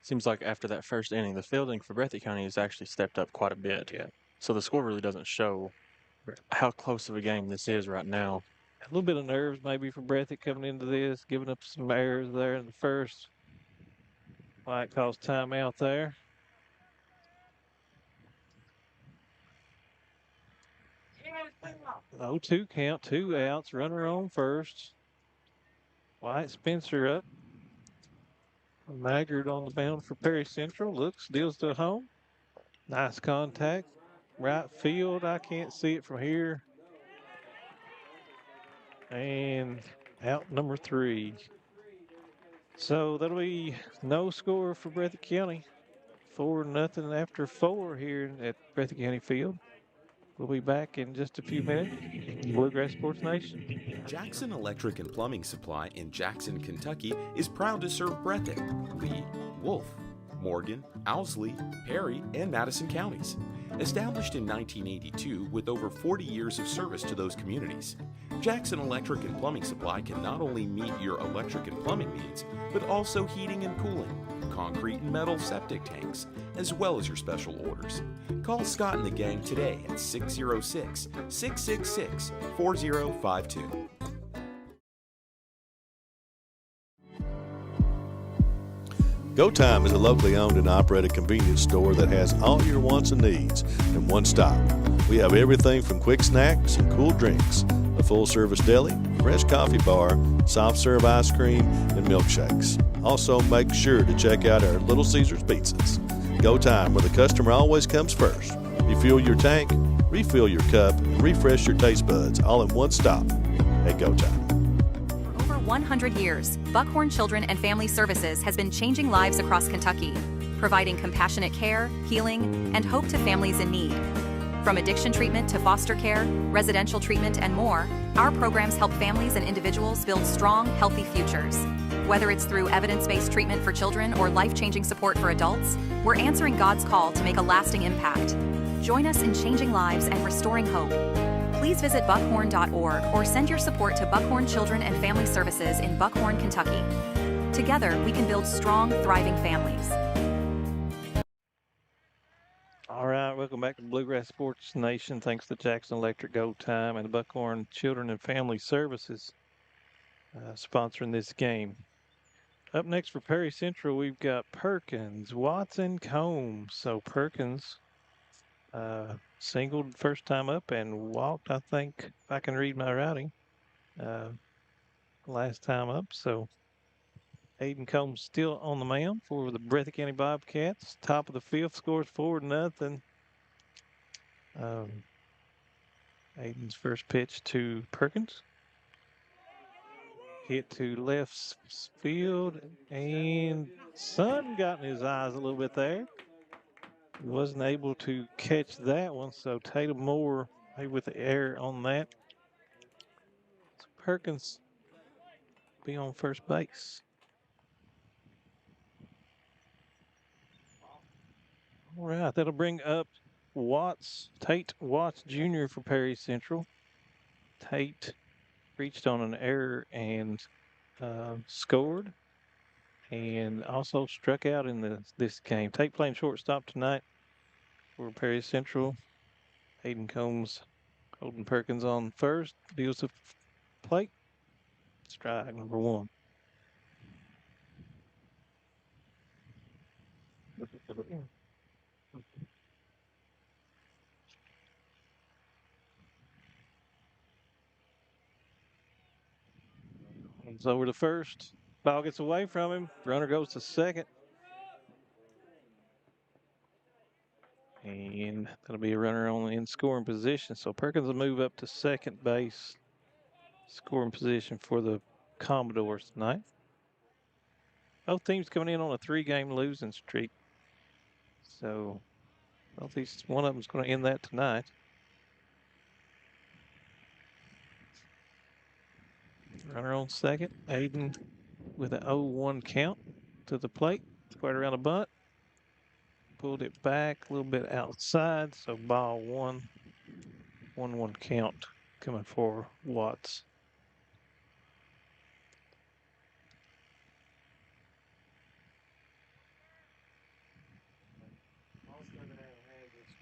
seems like after that first inning, the fielding for Breathitt County has actually stepped up quite a bit. Yeah. So the score really doesn't show how close of a game this is right now. A little bit of nerves maybe for Breathitt coming into this, giving up some errors there in the first. Wyatt calls timeout there. Oh, 2 count, 2 outs, runner on first. Wyatt Spencer up. Maggard on the mound for Perry Central. Looks, deals to home. Nice contact. Right field. I can't see it from here. And out number 3. So that'll be no score for Breathitt County. 4-0 after 4 here at Breathitt County Field. We'll be back in just a few minutes. Bluegrass Sports Nation. Jackson Electric and Plumbing Supply in Jackson, Kentucky is proud to serve Breathitt, Lee, Wolf, Morgan, Owsley, Perry, and Madison counties. Established in 1982 with over 40 years of service to those communities, Jackson Electric and Plumbing Supply can not only meet your electric and plumbing needs, but also heating and cooling, concrete and metal septic tanks, as well as your special orders. Call Scott and the gang today at 606-666-4052. Go Time is a locally owned and operated convenience store that has all your wants and needs in one stop. We have everything from quick snacks and cool drinks, a full-service deli, fresh coffee bar, soft-serve ice cream, and milkshakes. Also, make sure to check out our Little Caesars pizzas. Go Time, where the customer always comes first. Refuel your tank, refill your cup, and refresh your taste buds all in one stop at Go Time. 100 years, Buckhorn Children and Family Services has been changing lives across Kentucky, providing compassionate care, healing, and hope to families in need. From addiction treatment to foster care, residential treatment, and more, our programs help families and individuals build strong, healthy futures. Whether it's through evidence-based treatment for children or life-changing support for adults, we're answering God's call to make a lasting impact. Join us in changing lives and restoring hope. Please visit buckhorn.org or send your support to Buckhorn Children and Family Services in Buckhorn, Kentucky. Together, we can build strong, thriving families. All right, welcome back to Bluegrass Sports Nation. Thanks to Jackson Electric, Go Time, and the Buckhorn Children and Family Services sponsoring this game. Up next for Perry Central, we've got Perkins, Watson, Combs. So Perkins singled first time up and walked, I think, if I can read my writing, last time up. So Aiden Combs still on the mound for the Breathitt County Bobcats. Top of the 5th, scores 4-0. Aiden's first pitch to Perkins. Hit to left field, and sun got in his eyes a little bit there. Wasn't able to catch that one, so Tatum Moore maybe with the error on that. Perkins be on first base. All right, that'll bring up Tate Watts Jr. for Perry Central. Tate reached on an error and scored, and also struck out in this game. Tate playing shortstop tonight for Perry Central. Hayden Combs holding Perkins on first. Deals the plate. Strike number one. It's over to first. Ball gets away from him. Runner goes to second. And that'll be a runner only in scoring position. So Perkins will move up to second base. Scoring position for the Commodores tonight. Both teams coming in on a 3-game losing streak. So both these, one of them's going to end that tonight. Runner on second. Aiden with an 0-1 count to the plate. Squared around a bunt. Pulled it back a little bit outside. So ball one. 1-1 count coming for Watts.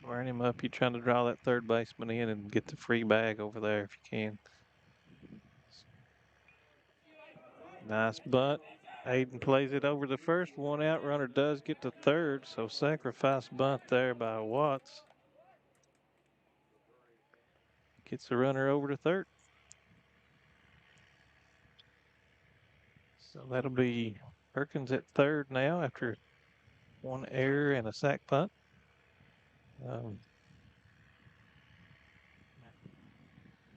Squaring him up. You're trying to draw that third baseman in and get the free bag over there if you can. Nice bunt. Aiden plays it over the first. One out. Runner does get to third. So sacrifice bunt there by Watts. Gets the runner over to third. So that'll be Perkins at third now after one error and a sac punt.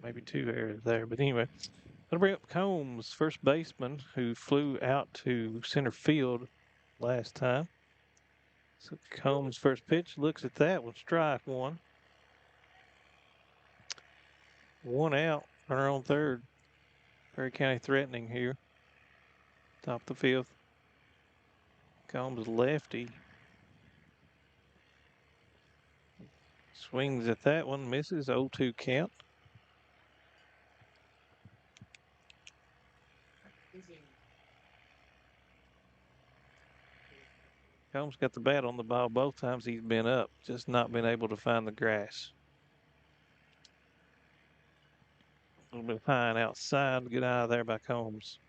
Maybe two errors there, but anyway. That'll bring up Combs, first baseman, who flew out to center field last time. So Combs' first pitch, looks at that one, strike one. One out, runner on third. Perry County threatening here. Top of the fifth. Combs lefty. Swings at that one, misses, 0-2 count. Combs got the bat on the ball both times he's been up, just not been able to find the grass. A little bit high and outside, good eye there by Combs.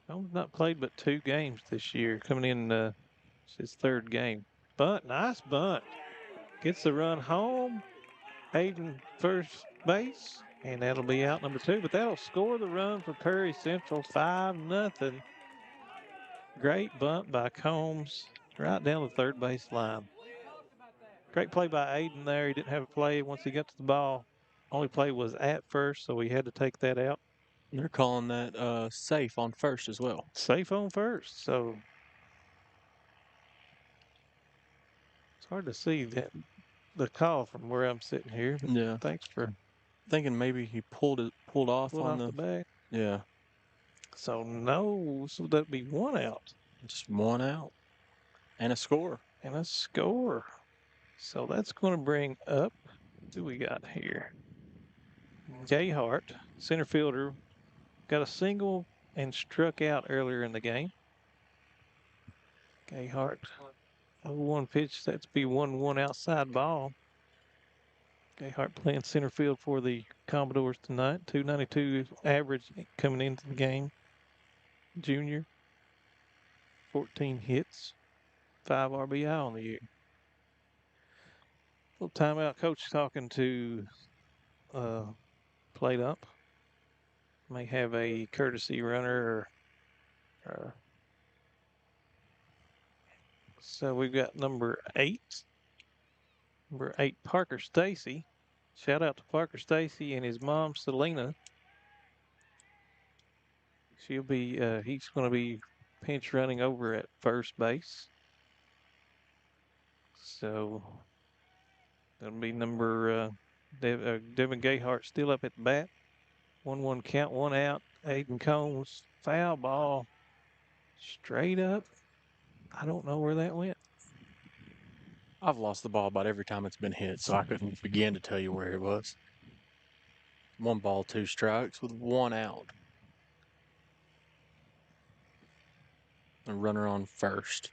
Combs not played but 2 games this year, coming in his third game. Bunt, nice bunt. Gets the run home. Hayden first base. And that'll be out number 2, but that'll score the run for Perry Central, 5-0. Great bunt by Combs, right down the third base line. Great play by Aiden there. He didn't have a play once he got to the ball. Only play was at first, so he had to take that out. They're calling that safe on first as well. Safe on first, so it's hard to see that the call from where I'm sitting here. Yeah. Thanks for thinking maybe he pulled off on the back. Yeah. So no, so that'd be one out. Just one out. And a score. And a score. So that's going to bring up, who we got here? Gayhart, center fielder, got a single and struck out earlier in the game. Gayhart, 0-1 pitch, that's be 1-1 outside ball. Gayhart playing center field for the Commodores tonight. 292 average coming into the game. Junior, 14 hits, 5 RBI on the year. Little timeout. Coach talking to plate up. May have a courtesy runner. So we've got number 8. Number 8, Parker Stacy. Shout out to Parker Stacy and his mom, Selena. She'll be, he's going to be pinch running over at first base. So that'll be number Devin Gayhart still up at the bat. 1-1 count, 1 out. Aiden Combs, foul ball, straight up. I don't know where that went. I've lost the ball about every time it's been hit, so I couldn't begin to tell you where it was. 1 ball, 2 strikes with 1 out. A runner on first.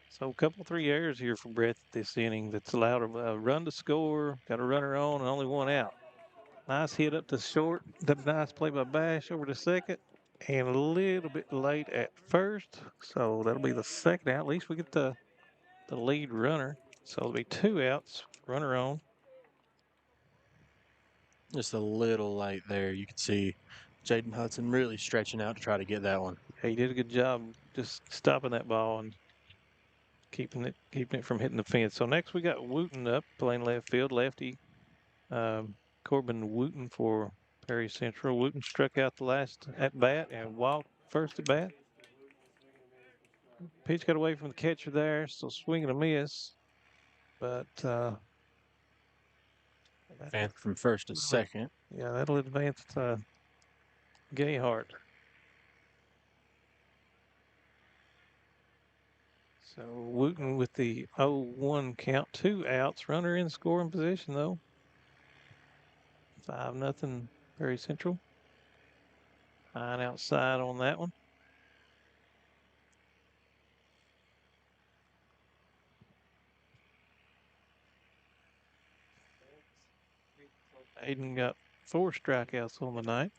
So a couple, 3 errors here for Breathitt this inning that's allowed a run to score, got a runner on, and only 1 out. Nice hit up to short. Nice play by Bash over to second, and a little bit late at first. So that'll be the second out. At least we get the lead runner. So it'll be 2 outs, runner on. Just a little late there. You can see Jaden Hudson really stretching out to try to get that one. Yeah, he did a good job just stopping that ball and keeping it from hitting the fence. So next we got Wooten up playing left field, lefty. Corbin Wooten for Perry Central. Wooten struck out the last at bat and walked first at bat. Pitch got away from the catcher there, so swing and a miss. But advance from first to second. Yeah, that'll advance Gayhart. So Wooten with the 0-1 count, 2 outs, runner in scoring position though. 5-0 Perry Central. 9 outside on that one. Aiden got 4 strikeouts on the night.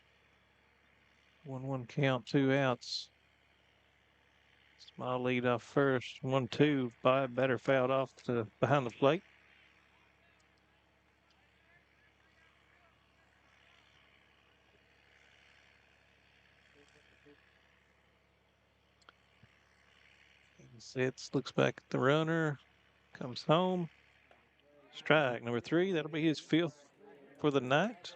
1-1 count, 2 outs. Small lead off first. 1-2. Batter fouled off to behind the plate. Sits, looks back at the runner, comes home. Strike number 3. That'll be his 5th for the night.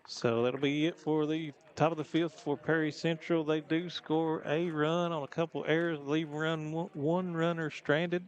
So that'll be it for the top of the 5th for Perry Central. They do score a run on a couple errors, leave one runner stranded.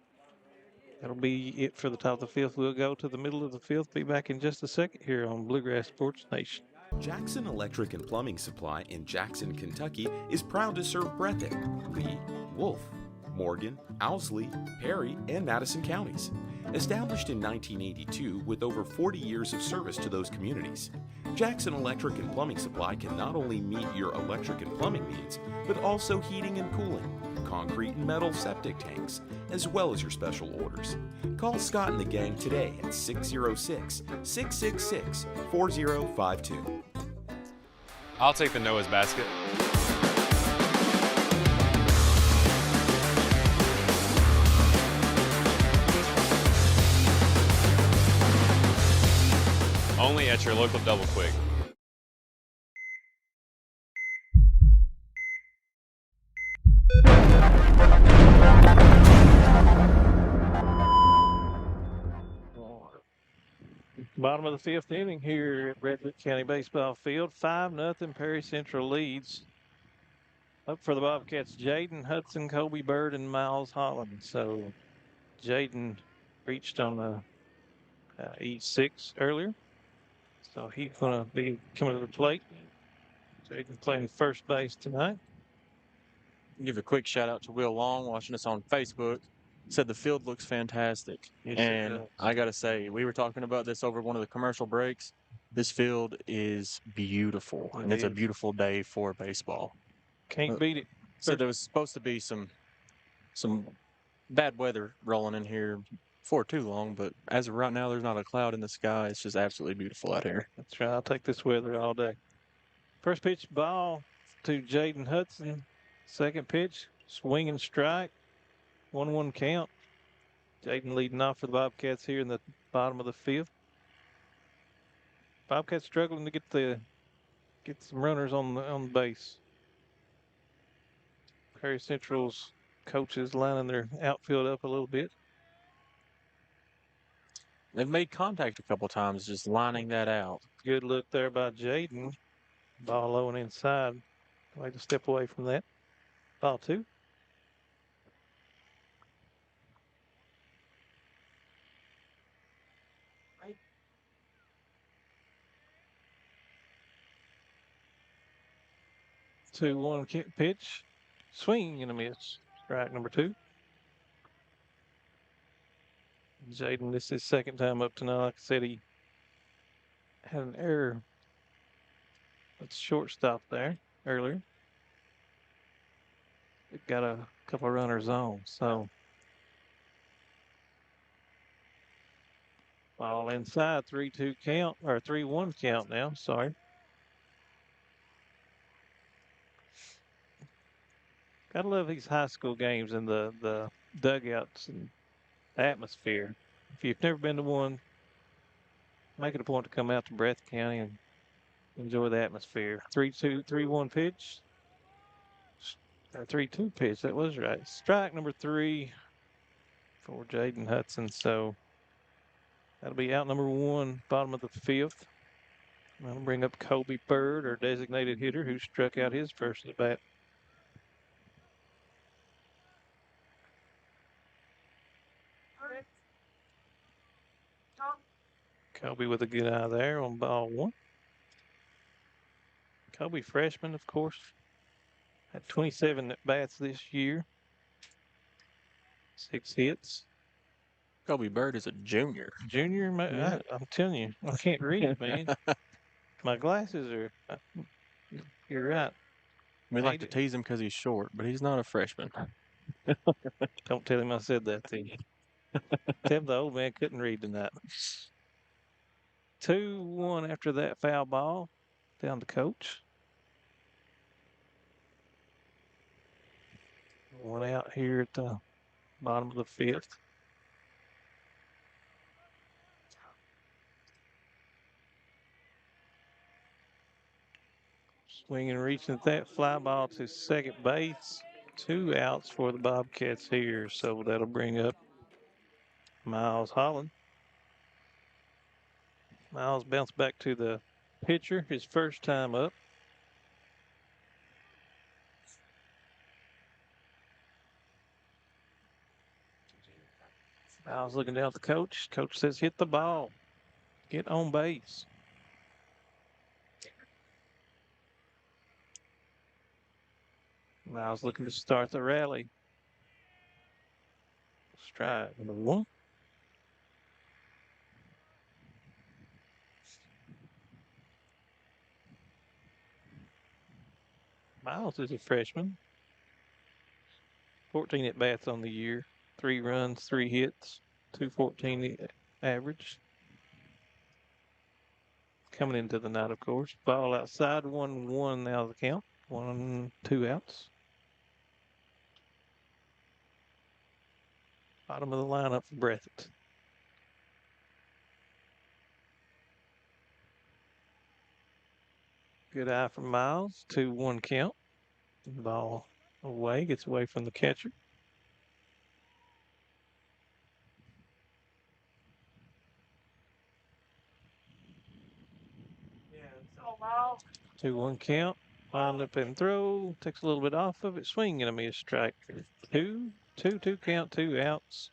That'll be it for the top of the 5th. We'll go to the middle of the 5th. Be back in just a second here on Bluegrass Sports Nation. Jackson Electric and Plumbing Supply in Jackson, Kentucky is proud to serve Breathitt, Lee, Wolf, Morgan, Owsley, Perry, and Madison counties. Established in 1982 with over 40 years of service to those communities, Jackson Electric and Plumbing Supply can not only meet your electric and plumbing needs, but also heating and cooling, concrete and metal septic tanks, as well as your special orders. Call Scott and the gang today at 606-666-4052. I'll take the Noah's basket. Only at your local Double Quick. Bottom of the 5th inning here at Breathitt County Baseball Field. 5-0 Perry Central leads. Up for the Bobcats, Jaden Hudson, Kobe Bird, and Miles Holland. So Jaden reached on the E6 earlier. So he's going to be coming to the plate. Jaden playing first base tonight. Give a quick shout out to Will Long watching us on Facebook. Said the field looks fantastic. Yes, and I got to say, we were talking about this over one of the commercial breaks. This field is beautiful, and it's a beautiful day for baseball. Can't beat it. So there was supposed to be some bad weather rolling in here for too long, but as of right now, there's not a cloud in the sky. It's just absolutely beautiful out here. That's right. I'll take this weather all day. First pitch ball to Jaden Hudson. Second pitch, swing and strike. 1-1 count. Jaden leading off for the Bobcats here in the bottom of the 5th. Bobcats struggling to get some runners on the base. Perry Central's coaches lining their outfield up a little bit. They've made contact a couple times, just lining that out. Good look there by Jaden. Ball low and inside. Like to step away from that. Ball 2. Two, 1 pitch. Swing and a miss. Strike number 2. Jaden, this is his second time up tonight. Like I said, he had an error at shortstop there earlier. It got a couple of runners on, so ball inside, 3-2 count, or 3-1 count now, sorry. Gotta love these high school games and the dugouts and atmosphere. If you've never been to one, make it a point to come out to Breathitt County and enjoy the atmosphere. 3-2, 3-1 pitch. Or 3-2 pitch, that was right. Strike number 3 for Jaden Hudson. So that'll be out number 1, bottom of the 5th. That'll bring up Kobe Bird, our designated hitter, who struck out his first at bat. Kobe with a good eye there on ball 1. Kobe, freshman, of course, had 27 at bats this year, 6 hits. Kobe Bird is a junior. Junior, Yeah. I'm telling you, I can't read, man. My glasses are. You're right. We like to tease him because he's short, but he's not a freshman. Don't tell him I said that to you. Tell him the old man couldn't read tonight. 2-1 after that foul ball. Down to coach. 1 out here at the bottom of the 5th. Swinging and reaching at that fly ball to second base. 2 outs for the Bobcats here. So that'll bring up Miles Holland. Miles bounced back to the pitcher his first time up. Miles looking down at the coach. Coach says, hit the ball. Get on base. Miles looking to start the rally. Strike number 1. Miles is a freshman. 14 at bats on the year. 3 runs, 3 hits, 214 average. Coming into the night, of course. Ball outside, 1-1 now the count. 1, 2 outs. Bottom of the lineup for Breathitt. Good eye from Miles. 2-1 count. Ball away, gets away from the catcher. Yeah, 2-1 count. Wind up and throw. Takes a little bit off of it. Swing and a miss. Strike 2. 2-2 count, 2 outs.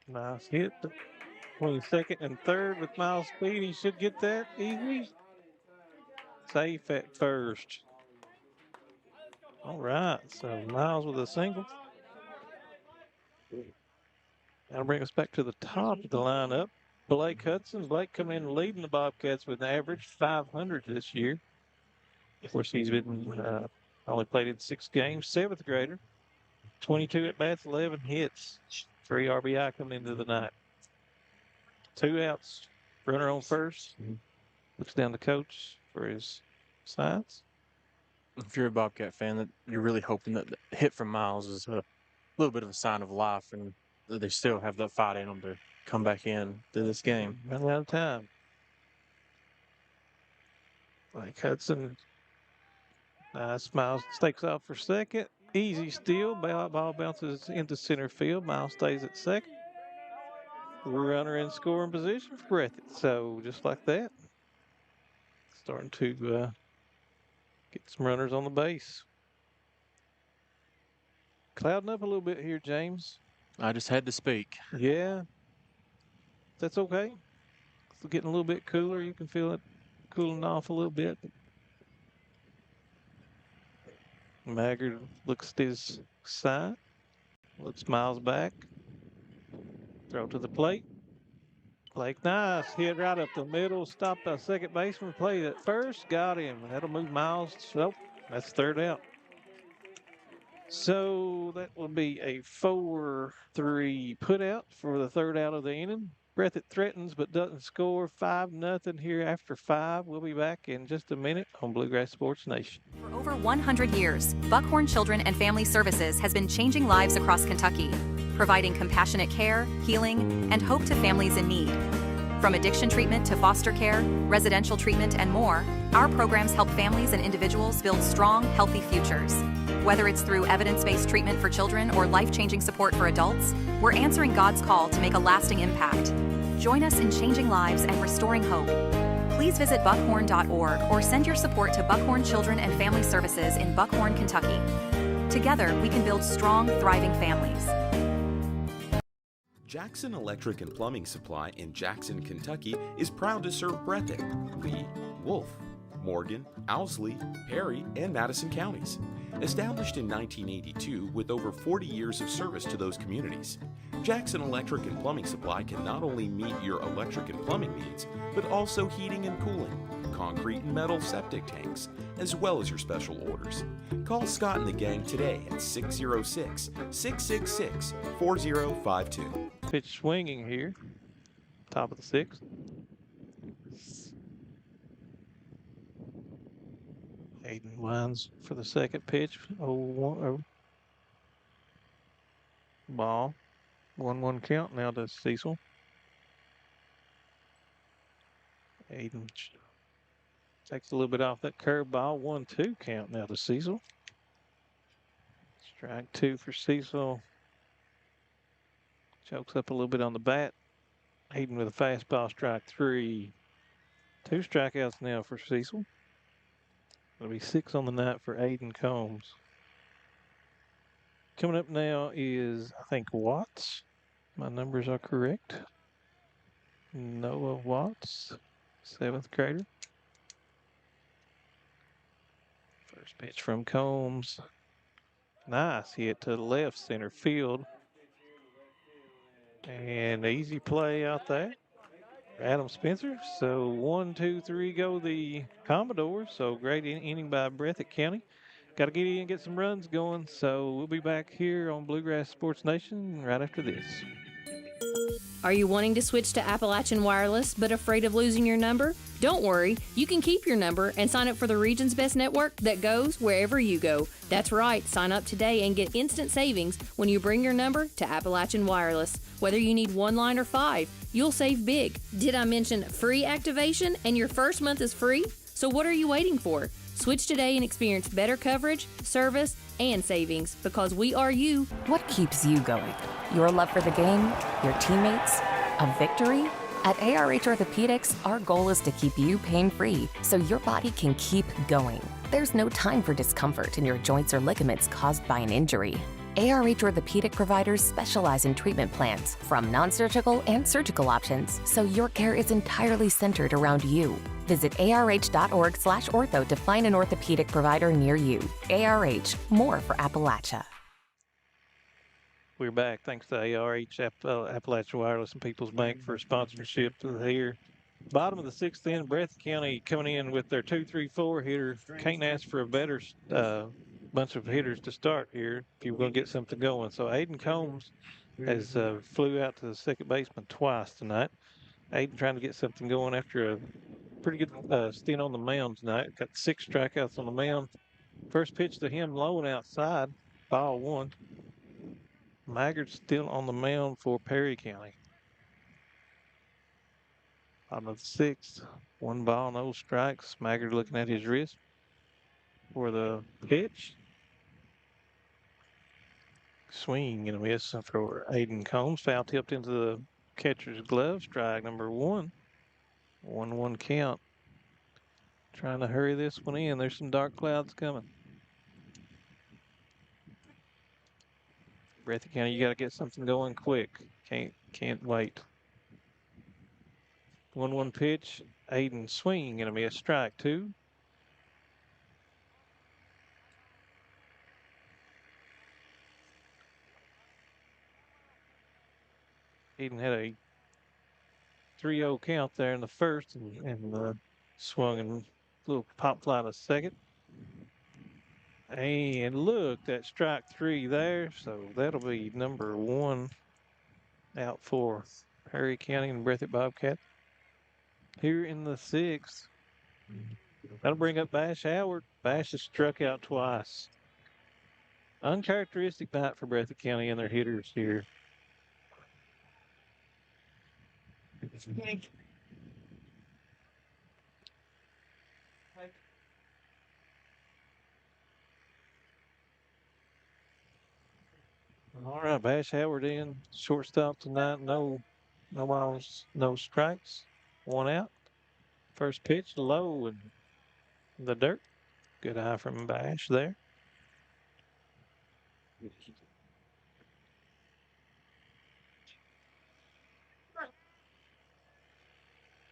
Nice hit between second and third with Miles speed. He should get that easy. Safe at first. All right, so Miles with a single. That'll bring us back to the top of the lineup. Blake Hudson. Blake coming in leading the Bobcats with an average 500 this year. Of course, he's been only played in 6 games. 7th grader. 22 at bats, 11 hits. 3 RBI coming into the night. 2 outs. Runner on first. Looks down the coach for his signs. If you're a Bobcat fan, that you're really hoping that the hit from Miles is a little bit of a sign of life, and that they still have that fight in them to come back in to this game. Running out of time. Blake Hudson. Nice. Miles takes off for second. Easy steal. Ball bounces into center field. Miles stays at second. Runner in scoring position for Breathitt. So just like that, starting to get some runners on the base. Clouding up a little bit here, James. I just had to speak. Yeah, that's okay. It's getting a little bit cooler. You can feel it cooling off a little bit. Maggard looks at his side. Looks Miles back. Throw to the plate. Blake, nice hit right up the middle. Stopped by second baseman. Played at first. Got him. That'll move Miles. Nope, that's third out. So that will be a 4-3 putout for the third out of the inning. Breathitt threatens but doesn't score. 5-0 here after 5. We'll be back in just a minute on Bluegrass Sports Nation. For over 100 years, Buckhorn Children and Family Services has been changing lives across Kentucky, providing compassionate care, healing, and hope to families in need. From addiction treatment to foster care, residential treatment, and more, our programs help families and individuals build strong, healthy futures. Whether it's through evidence-based treatment for children or life-changing support for adults, we're answering God's call to make a lasting impact. Join us in changing lives and restoring hope. Please visit buckhorn.org or send your support to Buckhorn Children and Family Services in Buckhorn, Kentucky. Together, we can build strong, thriving families. Jackson Electric and Plumbing Supply in Jackson, Kentucky is proud to serve Breathitt, Lee, Wolf, Morgan, Owsley, Perry, and Madison counties. Established in 1982 with over 40 years of service to those communities, Jackson Electric and Plumbing Supply can not only meet your electric and plumbing needs, but also heating and cooling, concrete and metal septic tanks, as well as your special orders. Call Scott and the gang today at 606-666-4052. Pitch swinging here. Top of the sixth. Hayden winds for the second pitch. 0-1. Ball. 1-1 count now to Cecil. Hayden takes a little bit off that curveball. 1-2 count now to Cecil. Strike 2 for Cecil. Chokes up a little bit on the bat. Hayden with a fastball, strike 3. 2 strikeouts now for Cecil. It'll be 6 on the night for Aiden Combs. Coming up now is, I think, Watts. My numbers are correct. Noah Watts, 7th grader. First pitch from Combs. Nice hit to the left center field. And easy play out there. Adam Spencer. So 1, 2, 3 go the Commodores. So great inning by Breathitt County. Got to get in and get some runs going. So we'll be back here on Bluegrass Sports Nation right after this. Are you wanting to switch to Appalachian Wireless but afraid of losing your number? Don't worry, you can keep your number and sign up for the region's best network that goes wherever you go. That's right, sign up today and get instant savings when you bring your number to Appalachian Wireless. Whether you need 1 line or 5, you'll save big. Did I mention free activation and your first month is free? So what are you waiting for? Switch today and experience better coverage, service, and savings because we are you. What keeps you going? Your love for the game? Your teammates? A victory? At ARH Orthopedics, our goal is to keep you pain-free so your body can keep going. There's no time for discomfort in your joints or ligaments caused by an injury. ARH Orthopedic providers specialize in treatment plans, from non-surgical and surgical options, so your care is entirely centered around you. Visit arh.org/ortho to find an orthopedic provider near you. ARH, more for Appalachia. We're back. Thanks to ARH, Appalachian Wireless, and People's Bank for sponsorship here. Bottom of the 6th inning, Breathitt County coming in with their 2-3-4 hitter. Can't ask for a better bunch of hitters to start here if you're going to get something going. So Aiden Combs has flew out to the second baseman twice tonight. Aiden trying to get something going after a pretty good stint on the mound tonight. Got 6 strikeouts on the mound. First pitch to him low and outside. Ball 1. Maggard's still on the mound for Perry County. Bottom of the 6th. 1 ball, no strikes. Maggard looking at his wrist for the pitch. swing and a miss for Aiden Combs. Foul tipped into the catcher's glove. Strike number 1. 1-1 count. Trying to hurry this one in. There's some dark clouds coming. Breathitt County, you got to get something going quick. Can't wait. 1-1 pitch. Aiden swing and a miss. Strike 2. Aiden had a 3-0 count there in the first and swung and little pop fly to second. And look, that strike 3 there. So that'll be number 1 out for Perry County and Breathitt Bobcats. Here in the 6th, that'll bring up Bash Howard. Bash has struck out twice. Uncharacteristic night for Breathitt County and their hitters here. All right, Bash Howard in. Shortstop tonight. No balls, no strikes. 1 out. First pitch, low in the dirt. Good eye from Bash there.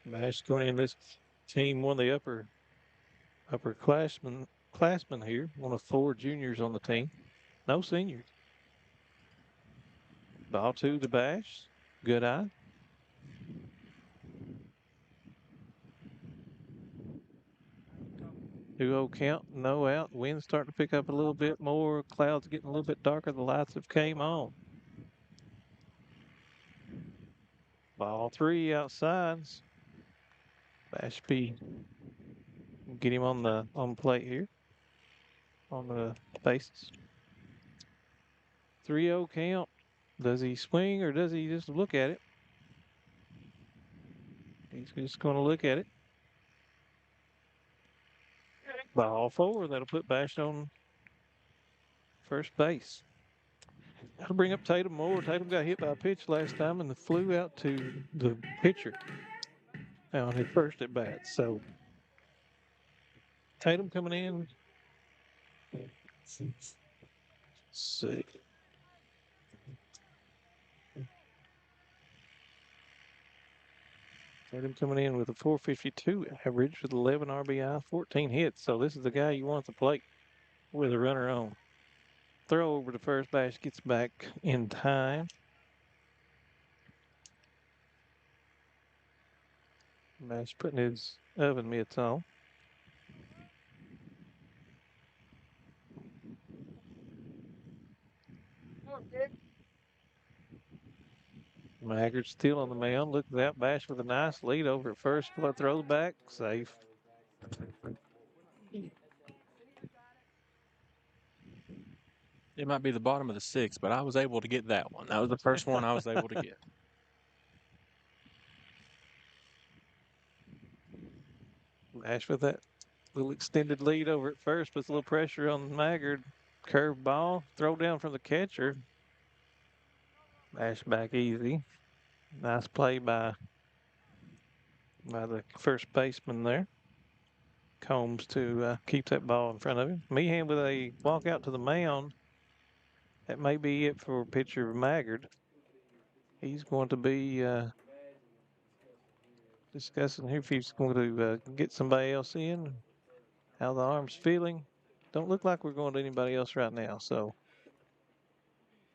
Bash going in this team, one of the upper classmen here. One of 4 juniors on the team. No seniors. Ball 2 to Bash. Good eye. 2-0 count, no out. Wind's starting to pick up a little bit more. Clouds getting a little bit darker. The lights have came on. Ball 3 outside. Bashby get him on the plate here. On the bases. 3-0 count. Does he swing or does he just look at it? He's just going to look at it. Ball 4. That'll put Bash on first base. That'll bring up Tatum Moore. Tatum got hit by a pitch last time and flew out to the pitcher on his first at bat. So Tatum coming in. Let's see. Tatum coming in with a .452 average with 11 RBI, 14 hits. So this is the guy you want at the plate with a runner on. Throw over to first. Bash gets back in time. Bash putting his oven mitts on. Maggard still on the mound. Look at that. Bash with a nice lead over at first. Throws back. Safe. It might be the bottom of the 6th, but I was able to get that one. That was the first one I was able to get. Bash with that little extended lead over at first. Puts a little pressure on Maggard. Curved ball. Throw down from the catcher. Bash back easy. Nice play by the first baseman there. Combs to keep that ball in front of him. Meehan with a walk out to the mound. That may be it for pitcher Maggard. He's going to be discussing here if he's going to get somebody else in. How the arm's feeling. Don't look like we're going to anybody else right now, so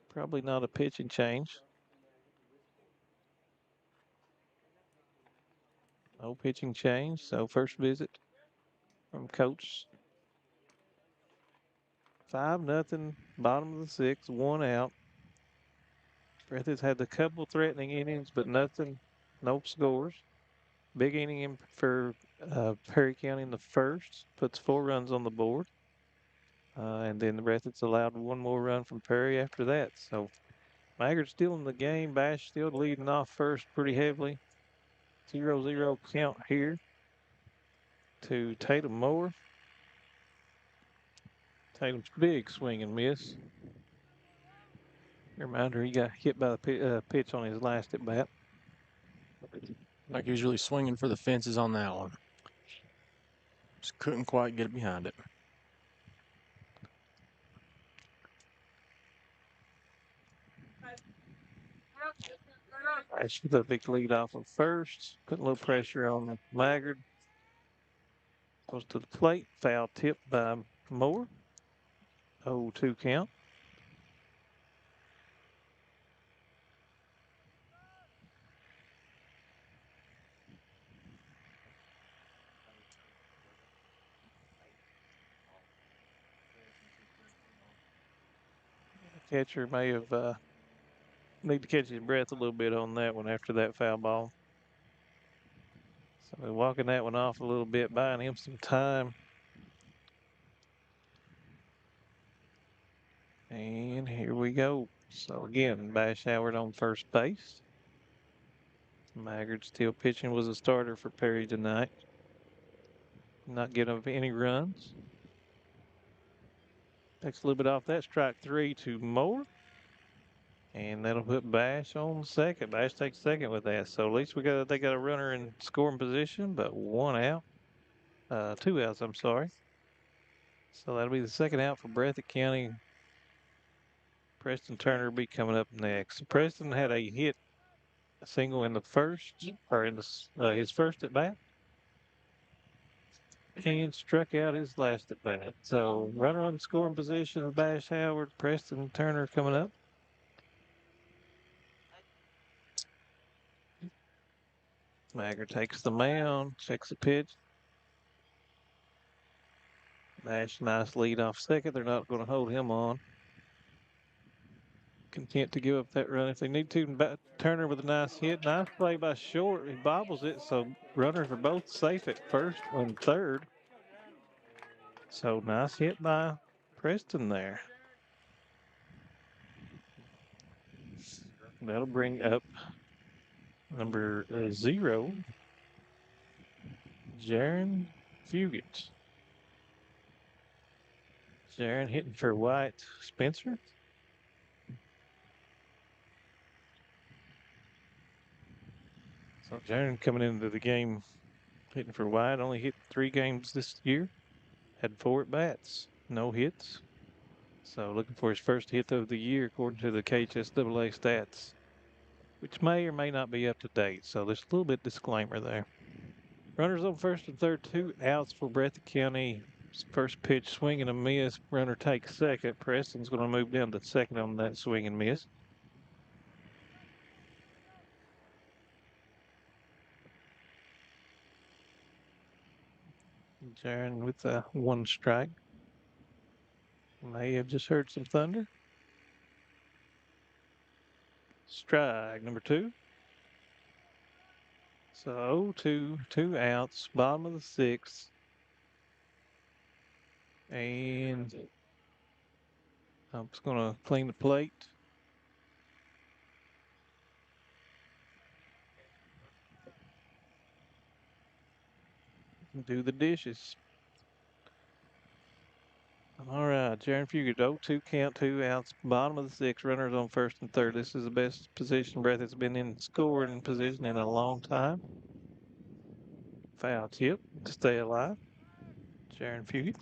probably not a pitching change. No pitching change, so first visit from Coach. 5-0, bottom of the 6th, 1 out. Breathitt's had a couple threatening innings, but nothing, no scores. Big inning for Perry County in the first, puts 4 runs on the board. And then the Breathitt's allowed 1 more run from Perry after that. So Maggard's still in the game. Bash still leading off first pretty heavily. 0-0 count here to Tatum Moore. Tatum's big swing and miss. Reminder, he got hit by the pitch on his last at bat. Like usually swinging for the fences on that one. Just couldn't quite get behind it. Ash with a big lead off of first. Putting a little pressure on Maggard. Goes to the plate. Foul tip by Moore. 0-2 count. Catcher may have need to catch his breath a little bit on that one after that foul ball. So walking that one off a little bit, buying him some time. And here we go. So again, Bash Howard on first base. Maggard still pitching, was a starter for Perry tonight. Not getting up any runs. Takes a little bit off that. Strike 3 to Moore. And that'll put Bash on second. Bash takes second with that. So at least they got a runner in scoring position, but 1 out. 2 outs, I'm sorry. So that'll be the second out for Breathitt County. Preston Turner will be coming up next. Preston had a hit, a single in the first, or in his first at bat. And struck out his last at bat. So runner on scoring position of Bash Howard, Preston Turner coming up. Maggard takes the mound, checks the pitch. Bash, nice lead off second. They're not going to hold him on. Content to give up that run if they need to. Turner with a nice hit. Nice play by Short. He bobbles it, so runners are both safe at first and third. So nice hit by Preston there. That'll bring up number 0, Jaron Fugit. Jaron hitting for White Spencer. So Jaron coming into the game hitting for White. Only hit 3 games this year. Had 4 at bats, no hits. So looking for his first hit of the year according to the KHSAA stats, which may or may not be up to date. So there's a little bit disclaimer there. Runners on first and third, 2 outs for Breathitt County. First pitch, swing and a miss. Runner takes second. Preston's going to move down to second on that swing and miss. Jaron with 1 strike. May have just heard some thunder. Strike number 2. So 0-2, 2 outs, bottom of the 6th. And I'm just going to clean the plate. Do the dishes. All right, Jaron Fugit, 0-2 count, 2 outs, bottom of the 6th, runners on first and third. This is the best position Breathitt's been in scoring position in a long time. Foul tip to stay alive. Jaron Fugit.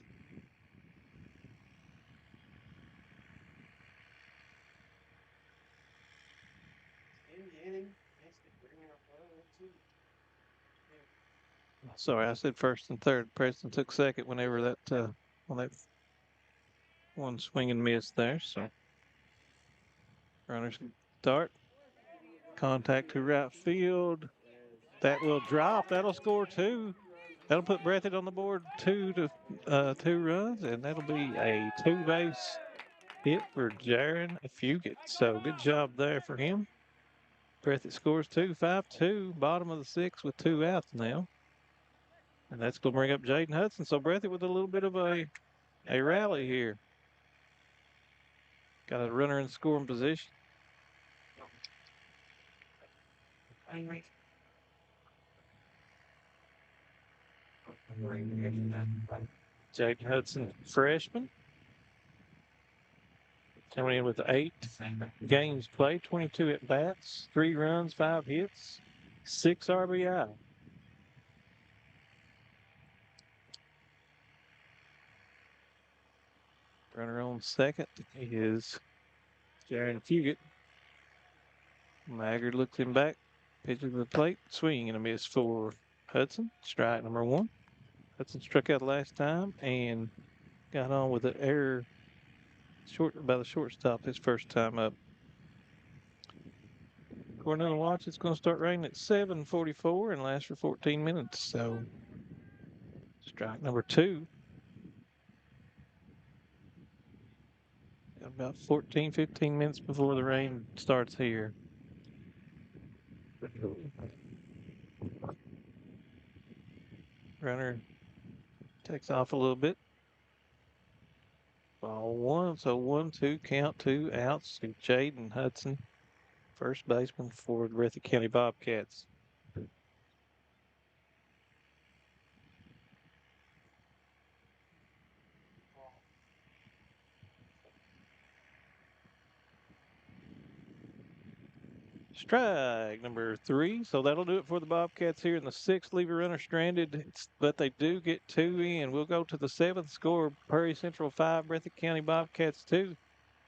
Sorry, I said first and third. Preston took second whenever that on that one swing and miss there. So runners start. Contact to right field. That will drop. That'll score 2. That'll put Breathitt on the board 2 runs, and that'll be a 2-base hit for Jaron Fugit. So good job there for him. Breathitt scores 2, 5-2, bottom of the 6th with 2 outs now. And that's going to bring up Jaden Hudson. So Breathitt with a little bit of a rally here. Got a runner in scoring position. Jaden Hudson, freshman. Coming in with 8 games played, 22 at bats, 3 runs, 5 hits, 6 RBI. Runner on second is Jaron Fugit. Maggard looks him back, pitches to the plate, swing and a miss for Hudson. Strike number 1. Hudson struck out last time and got on with an error by the shortstop his first time up. According to the watch, it's going to start raining at 7:44 and last for 14 minutes. So, strike number 2. About 14, 15 minutes before the rain starts here. Runner takes off a little bit. Ball 1, so 1-2 count, 2 outs to Jaden Hudson, first baseman for the Breathitt County Bobcats. Strike number 3. So that'll do it for the Bobcats here in the 6th. Leave a runner stranded, but they do get 2 in. We'll go to the 7th. Score Prairie Central 5, Breathitt County Bobcats 2.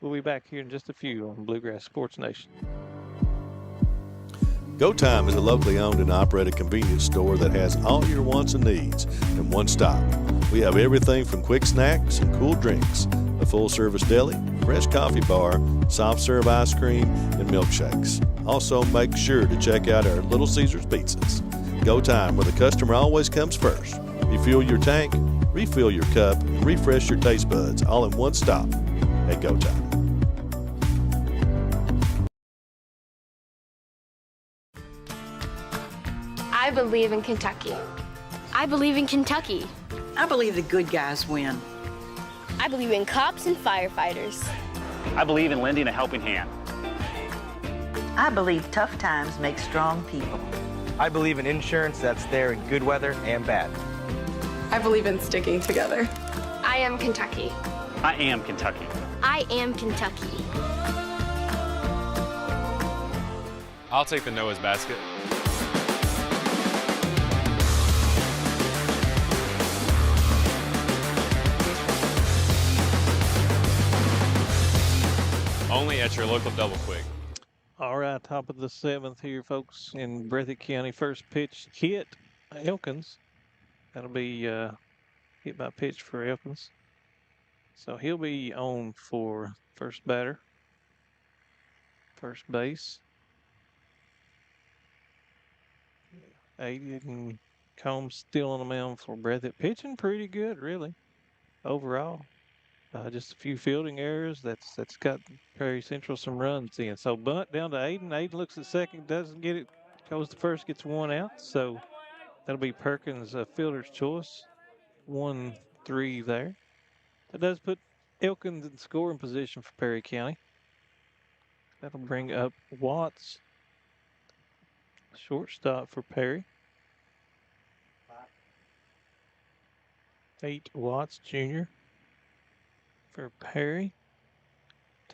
We'll be back here in just a few on Bluegrass Sports Nation. Go Time is a locally owned and operated convenience store that has all your wants and needs in one stop. We have everything from quick snacks and cool drinks, a full-service deli, fresh coffee bar, soft-serve ice cream, and milkshakes. Also, make sure to check out our Little Caesars pizzas. Go Time, where the customer always comes first. Refuel your tank, refill your cup, and refresh your taste buds all in one stop at Go Time. I believe in Kentucky. I believe in Kentucky. I believe the good guys win. I believe in cops and firefighters. I believe in lending a helping hand. I believe tough times make strong people. I believe in insurance that's there in good weather and bad. I believe in sticking together. I am Kentucky. I am Kentucky. I am Kentucky. I'll take the Noah's basket. Only at your local Double Quick. All right, top of the 7th here, folks, in Breathitt County. First pitch hit Elkins. That'll be hit by pitch for Elkins. So he'll be on for first batter, first base. Aiden and Combs still on the mound for Breathitt. Pitching pretty good, really, overall. Just a few fielding errors. That's got Prairie Central some runs in. So bunt down to Aiden. Aiden looks at second, doesn't get it. Goes to first, gets 1 out. So that'll be Perkins' fielder's choice. 1-3 there. That does put Elkins in scoring position for Perry County. That'll bring up Watts, shortstop for Perry. 8 Watts Jr. for Perry.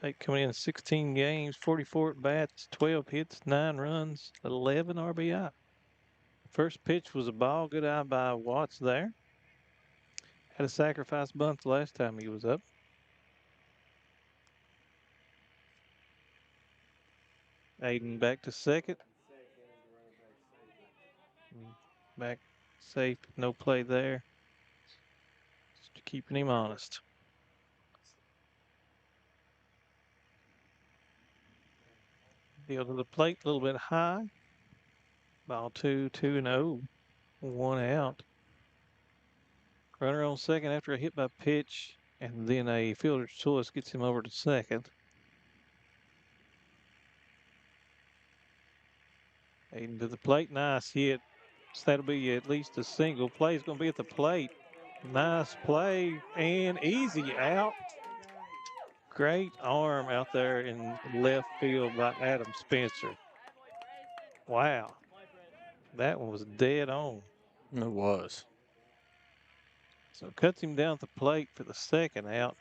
Tate coming in 16 games, 44 at bats, 12 hits, 9 runs, 11 RBI. First pitch was a ball, good eye by Watts there. Had a sacrifice bunt the last time he was up. Aiden back to second. Back safe, no play there. Just keeping him honest. Deal to the plate a little bit high. Ball 2-0, 1 out. Runner on second after a hit by pitch, and then a fielder's choice gets him over to second. Aiden to the plate, nice hit. So that'll be at least a single. Play's going to be at the plate. Nice play and easy out. Great arm out there in left field by Adam Spencer. Wow. That one was dead on. It was. So cuts him down at the plate for the second out.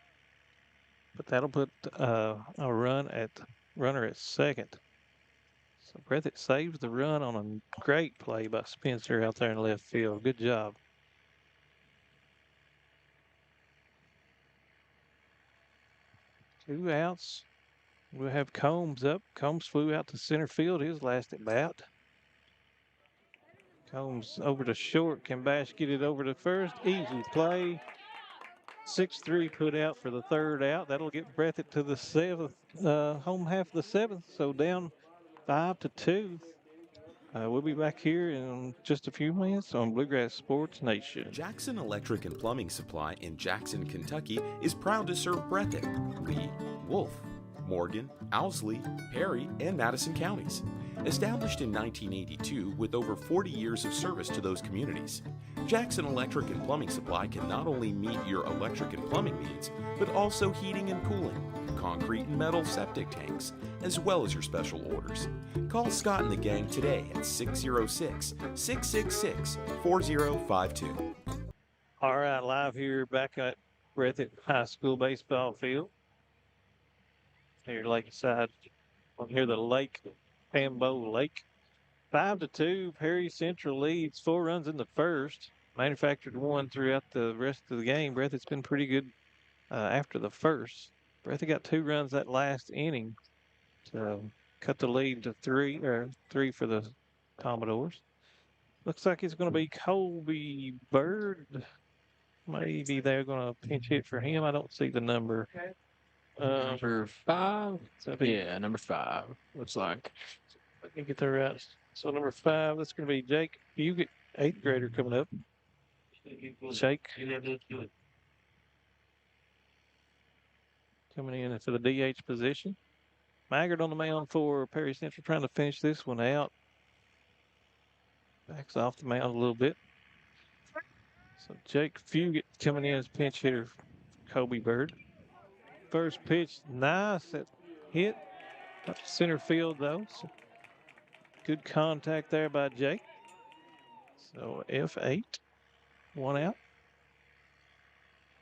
but that'll put a runner at second. So Breathitt saves the run on a great play by Spencer out there in left field. Good job. Two outs. We'll have Combs up. Combs flew out to center field his last at bat. Combs over to short. Can Bash get it over to first? Easy play. 6-3 put out for the third out. That'll get Breathitt to the seventh, home half of the seventh. So down 5-2. We'll be back here in just a few minutes on Bluegrass Sports Nation. Jackson Electric and Plumbing Supply in Jackson, Kentucky is proud to serve Breathitt, Lee, Wolf, Morgan, Owsley, Perry, and Madison counties. Established in 1982 with over 40 years of service to those communities, Jackson Electric and Plumbing Supply can not only meet your electric and plumbing needs, but also heating and cooling, concrete and metal septic tanks, as well as your special orders. Call Scott and the gang today at 606-666-4052. All right, live here back at Breathitt High School baseball field. Here, Lakeside, here the Lake, Pambo Lake. 5-2, Perry Central leads. 4 runs in the first. Manufactured one throughout the rest of the game. Breathitt's been pretty good after the first. Breathitt got 2 runs that last inning to cut the lead to 3 for the Commodores. Looks like it's going to be Colby Bird. Maybe they're going to pinch hit for him. I don't see the number. Number 5? Yeah, number 5. Looks like. Let me get that right. So number 5, that's going to be Jake Fugit, 8th grader coming up. Jake coming in for the DH position. Maggard on the mound for Perry Central, trying to finish this one out. Backs off the mound a little bit. So Jake Fugit coming in as pinch hitter for Kobe Bird. First pitch, nice hit. Up to center field, though. So good contact there by Jake. So F8, 1 out.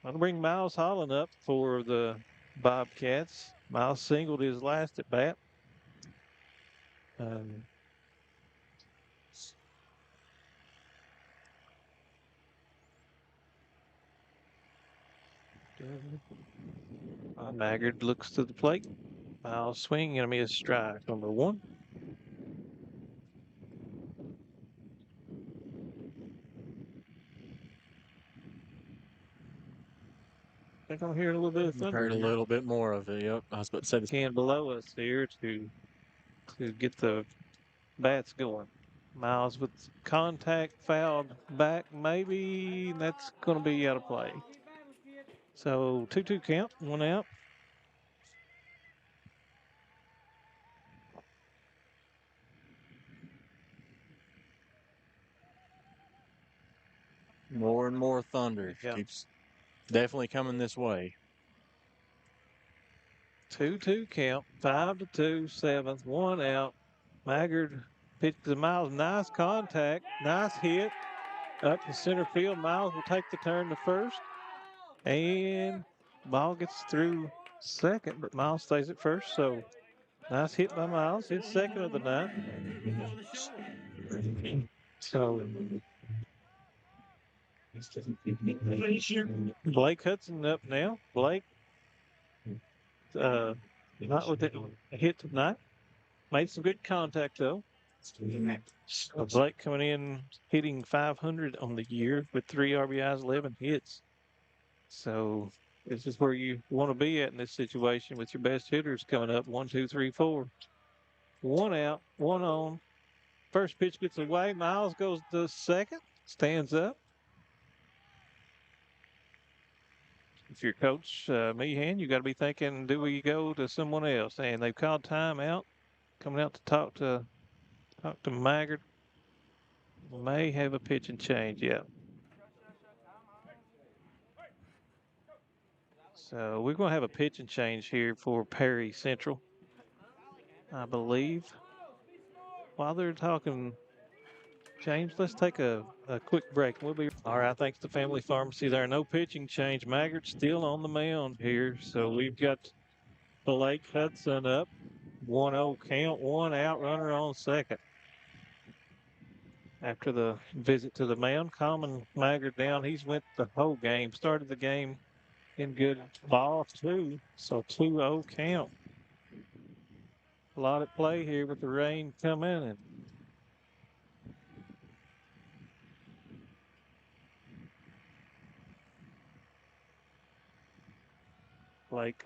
I'll bring Miles Holland up for the Bobcats. Miles singled his last at bat. Maggard looks to the plate. Miles swing, going to be a strike, number 1. I think I'm hearing a little bit of thunder. Heard a little bit more of it, yep. I was about to say this. Can below us here to get the bats going. Miles with contact, fouled back, maybe that's going to be out of play. So 2-2 count, 1 out. More and more thunder. Yeah. Keeps definitely coming this way. 2-2 count, 5-2, 7th, 1 out. Maggard pitched to Miles, nice contact, nice hit. Up to center field, Miles will take the turn to first. And ball gets through second, but Miles stays at first. So nice hit by Miles. His second of the night. So Blake Hudson up now. Blake not with a hit tonight. Made some good contact though. Blake coming in hitting 500 on the year with 3 RBIs, 11 hits. So this is where you want to be at in this situation with your best hitters coming up. 1, 2, 3, 4. 1 out, 1 on. First pitch gets away. Miles goes to second, stands up. If you're Coach Meehan, you got to be thinking, do we go to someone else? And they've called timeout. Coming out to talk to Maggard. May have a pitch and change, yeah. So we're going to have a pitch and change here for Perry Central, I believe. While they're talking James, let's take a quick break. We'll be all right. Thanks to Family Pharmacy there. No pitching change. Maggart's still on the mound here. So we've got Blake Hudson up. 1-0 count, one out, runner on second. After the visit to the mound, Common Maggard down. He's went the whole game. Started the game in good ball too. So 2-0 count. A lot at play here with the rain coming and Blake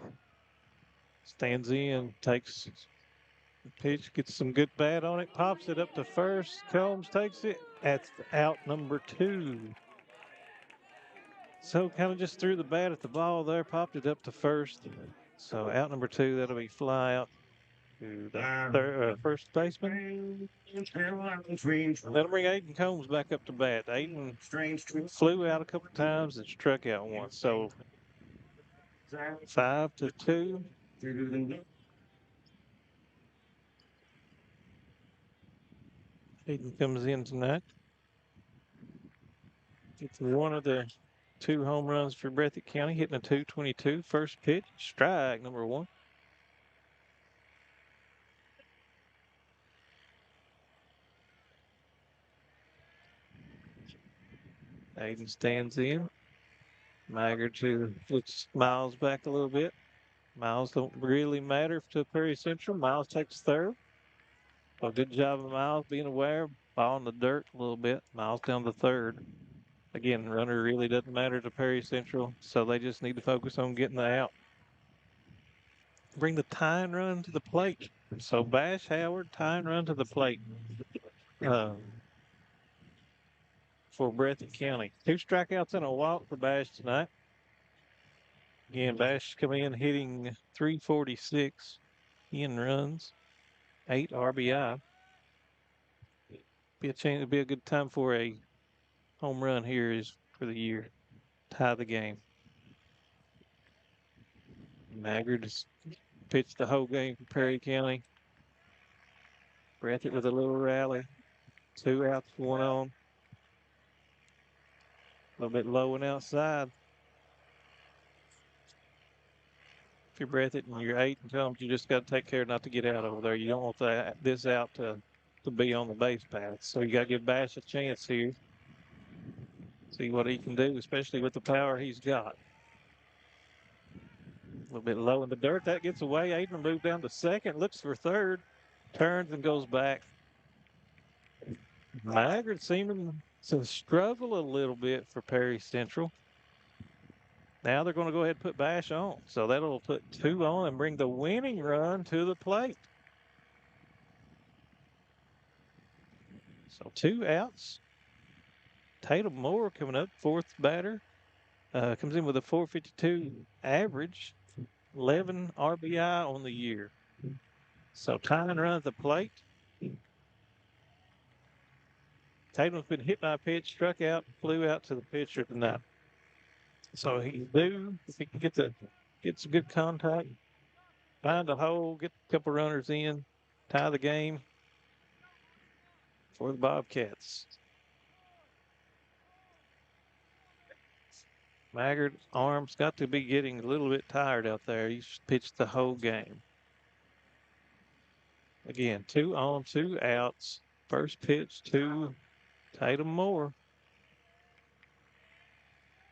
stands in, takes the pitch, gets some good bat on it, pops it up to first. Combs takes it. That's out number 2. So kind of just threw the bat at the ball there, popped it up to first. So out number 2, that'll be fly out to the first baseman. That'll bring Aiden Combs back up to bat. Aiden flew out a couple of times and struck out once. So 5-2. Aiden comes in tonight. It's one of the 2 home runs for Breathitt County, hitting a .222. First pitch, strike number 1. Aiden stands in. Maggard looks Miles back a little bit. Miles don't really matter to Perry Central. Miles takes third. A good job of Miles being aware. Ball in the dirt a little bit. Miles down to third. Again, runner really doesn't matter to Perry Central, so they just need to focus on getting the out. Bring the tying run to the plate. So Bash Howard, tying run to the plate for Breathitt County. 2 strikeouts and a walk for Bash tonight. Again, Bash coming in hitting .346 in runs, 8 RBI. It'd be a good time for a home run here is for the year. Tie the game. Maggard has pitched the whole game for Perry County. Breathitt with a little rally. 2 outs, 1 on. A little bit low and outside. If you're Breathitt and you're 8 and Combs, you just got to take care not to get out over there. You don't want this out to be on the base path. So you got to give Bash a chance here. See what he can do, especially with the power he's got. A little bit low in the dirt. That gets away. Aiden moved down to second, looks for third, turns and goes back. Maggard seeming to struggle a little bit for Perry Central. Now they're going to go ahead and put Bash on. So that'll put 2 on and bring the winning run to the plate. So 2 outs. Tatum Moore coming up, 4th batter. Comes in with a .452 average, 11 RBI on the year. So tying run at the plate. Tatum's been hit by a pitch, struck out, flew out to the pitcher tonight. So he's due, if he can get some good contact, find a hole, get a couple runners in, tie the game for the Bobcats. Maggard's arms got to be getting a little bit tired out there. He's pitched the whole game. Again, 2 on, 2 outs. First pitch to Tatum Moore.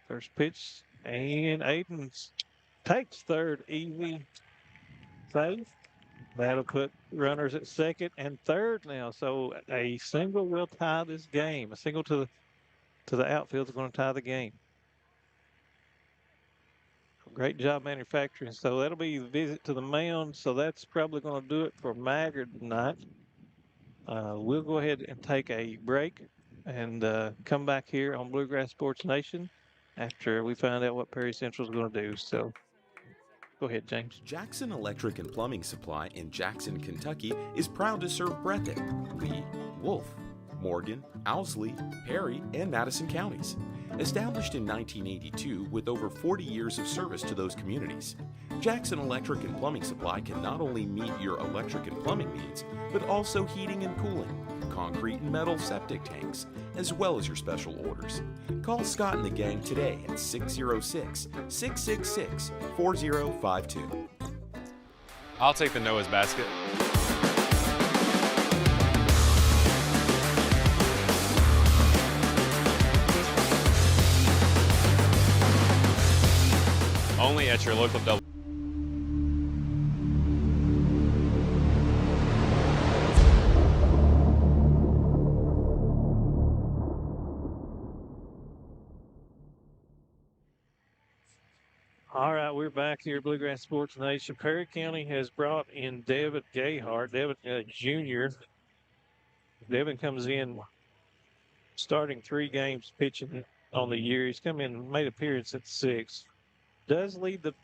First pitch, and Aiden takes third, easy, safe. That'll put runners at second and third now. So a single will tie this game. A single to the outfield is going to tie the game. Great job manufacturing. So that'll be the visit to the mound. So that's probably going to do it for Maggard tonight. We'll go ahead and take a break and come back here on Bluegrass Sports Nation after we find out what Perry Central is going to do. So go ahead, James. Jackson Electric and Plumbing Supply in Jackson, Kentucky is proud to serve Breathitt, Lee, Wolf, Morgan, Owsley, Perry, and Madison counties. Established in 1982 with over 40 years of service to those communities, Jackson Electric and Plumbing Supply can not only meet your electric and plumbing needs, but also heating and cooling. concrete and metal septic tanks, as well as your special orders. Call Scott and the gang today at 606-666-4052. I'll take the Noah's basket. Only at your local double. All right, we're back here at Bluegrass Sports Nation. Perry County has brought in Devin Gayhart, Devin Jr. Devin comes in starting 3 games pitching on the year. He's come in, made appearance at 6. Does lead the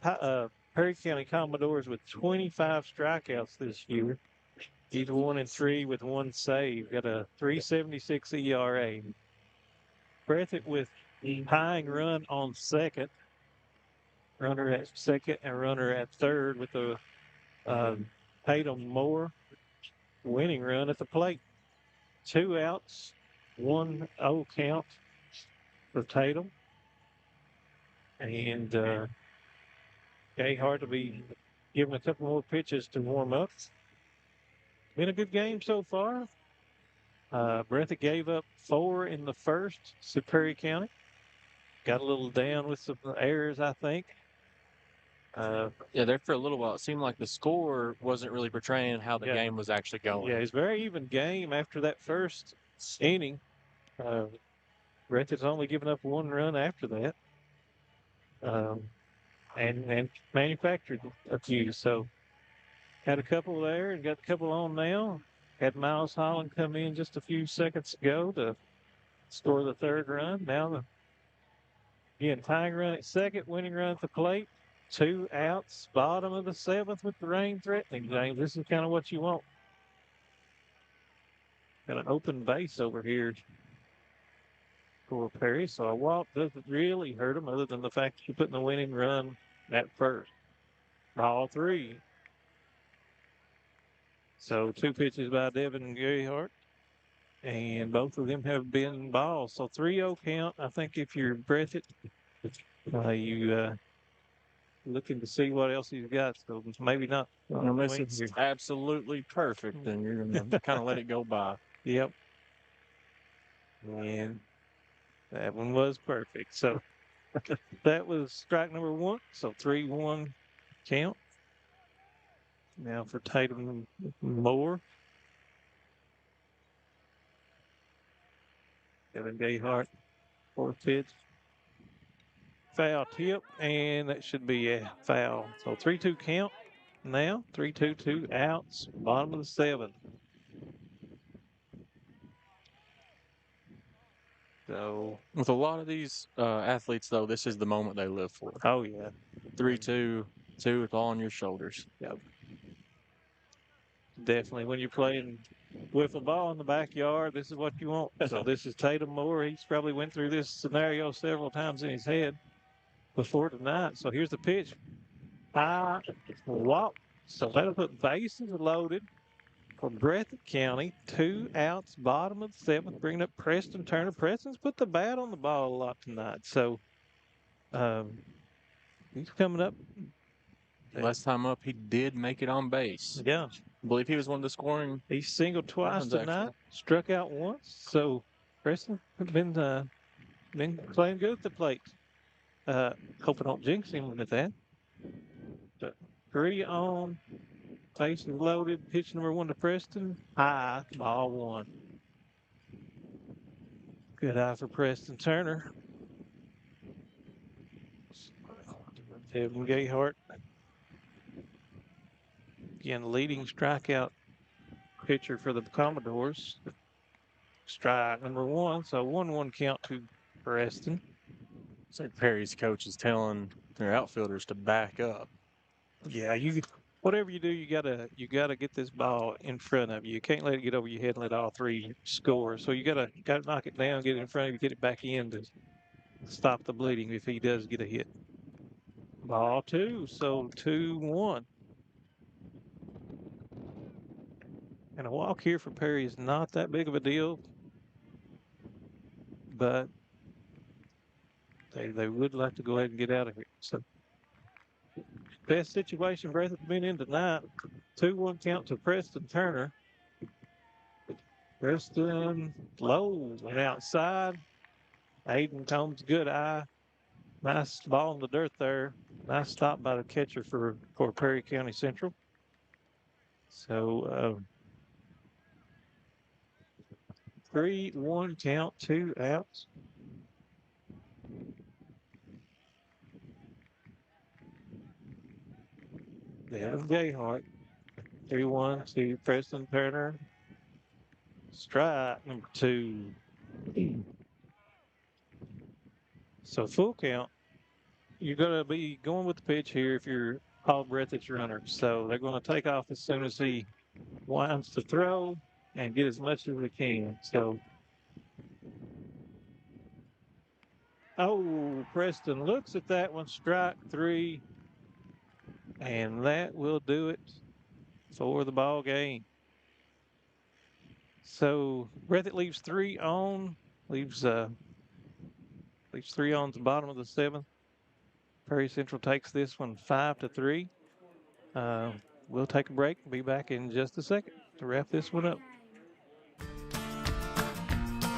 Perry County Commodores with 25 strikeouts this year. He's 1-3 with 1 save. Got a 3.76 ERA. Breathitt with tying run on second. Runner at second and runner at third with the Tatum Moore winning run at the plate. 2 outs, 1-0 count for Tatum. And Gayhart to be given a couple more pitches to warm up. Been a good game so far. Breathitt gave up 4 in the first to Perry County. Got a little down with some errors, I think. Yeah, there for a little while, it seemed like the score wasn't really portraying how the game was actually going. Yeah, it's a very even game after that first inning. Breathitt's only given up 1 run after that. And manufactured a few. So had a couple there and got a couple on now. Had Miles Holland come in just a few seconds ago to score the 3rd run. Now again, tying run at second, winning run at the plate. 2 outs, bottom of the 7th with the rain threatening, James. This is kind of what you want. Got an open base over here for Perry, so a walk doesn't really hurt him other than the fact that you're putting the winning run at first. Ball 3. So 2 pitches by Devin Gayhart, and both of them have been balls. So 3-0 count. I think if you're Breathitt, you looking to see what else he's got. So maybe not. Unless it's absolutely perfect, then you're going to kind of let it go by. Yep. And that one was perfect. So that was strike number 1. So 3-1 count. Now for Tatum Moore. Devin Gayhart, 4th pitch. Foul tip, and that should be a foul. So 3-2 count now. 3-2, 2 outs, bottom of the 7th. So with a lot of these athletes, though, this is the moment they live for. Oh, yeah. 3-2, 2, it's all on your shoulders. Yep. Definitely. When you're playing with a ball in the backyard, this is what you want. So this is Tatum Moore. He's probably went through this scenario several times in his head before tonight. So here's the pitch. High walk. So that'll put bases loaded for Breathitt County. 2 outs, bottom of the 7th, bringing up Preston Turner. Preston's put the bat on the ball a lot tonight. So he's coming up. Last time up, he did make it on base. Yeah. I believe he was one of the scoring. He singled twice tonight, struck out once. So Preston been playing good at the plate. Hope I don't jinx him with that. But 3 on, bases loaded, pitch number 1 to Preston. High, ball 1. Good eye for Preston Turner. Devin Gayhart. Again, leading strikeout pitcher for the Commodores. Strike number 1, so 1-1 count to Preston. So Perry's coach is telling their outfielders to back up. Yeah, whatever you do, you gotta get this ball in front of you. You can't let it get over your head and let all 3 score. So you gotta knock it down, get it in front of you, get it back in to stop the bleeding if he does get a hit. Ball 2, so 2-1. And a walk here for Perry is not that big of a deal, but they would like to go ahead and get out of here. So best situation Breathitt's been in tonight. 2-1 count to Preston Turner. Preston low and outside. Aiden Combs, good eye. Nice ball in the dirt there. Nice stop by the catcher for Perry County Central. So 3-1 count, 2 outs. Devin Gayhart. 3-1 to Preston Turner. Strike number 2. So full count. You're going to be going with the pitch here if you're Paul Breathitt's runner. So they're going to take off as soon as he winds to throw and get as much as he can. So, Preston looks at that one, strike 3, and that will do it for the ball game. So Breathitt leaves 3 on, leaves 3 on at the bottom of the 7th. Perry Central takes this one 5-3. We'll take a break and be back in just a second to wrap this one up.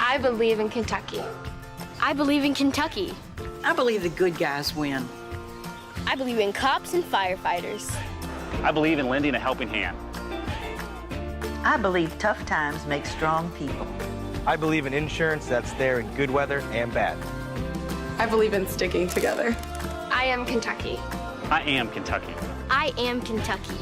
I believe in Kentucky. I believe in Kentucky. I believe the good guys win. I believe in cops and firefighters. I believe in lending a helping hand. I believe tough times make strong people. I believe in insurance that's there in good weather and bad. I believe in sticking together. I am Kentucky. I am Kentucky. I am Kentucky.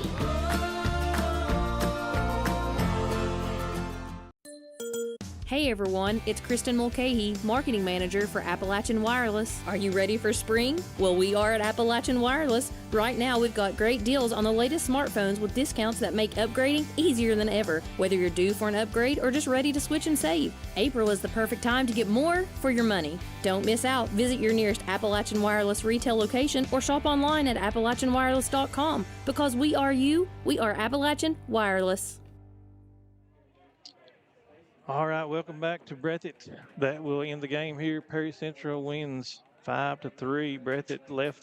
Hey everyone, it's Kristen Mulcahy, Marketing Manager for Appalachian Wireless. Are you ready for spring? Well, we are at Appalachian Wireless. Right now, we've got great deals on the latest smartphones with discounts that make upgrading easier than ever, whether you're due for an upgrade or just ready to switch and save. April is the perfect time to get more for your money. Don't miss out. Visit your nearest Appalachian Wireless retail location or shop online at AppalachianWireless.com. Because we are you, we are Appalachian Wireless. All right, welcome back to Breathitt. That will end the game here. Perry Central wins 5-3. Breathitt left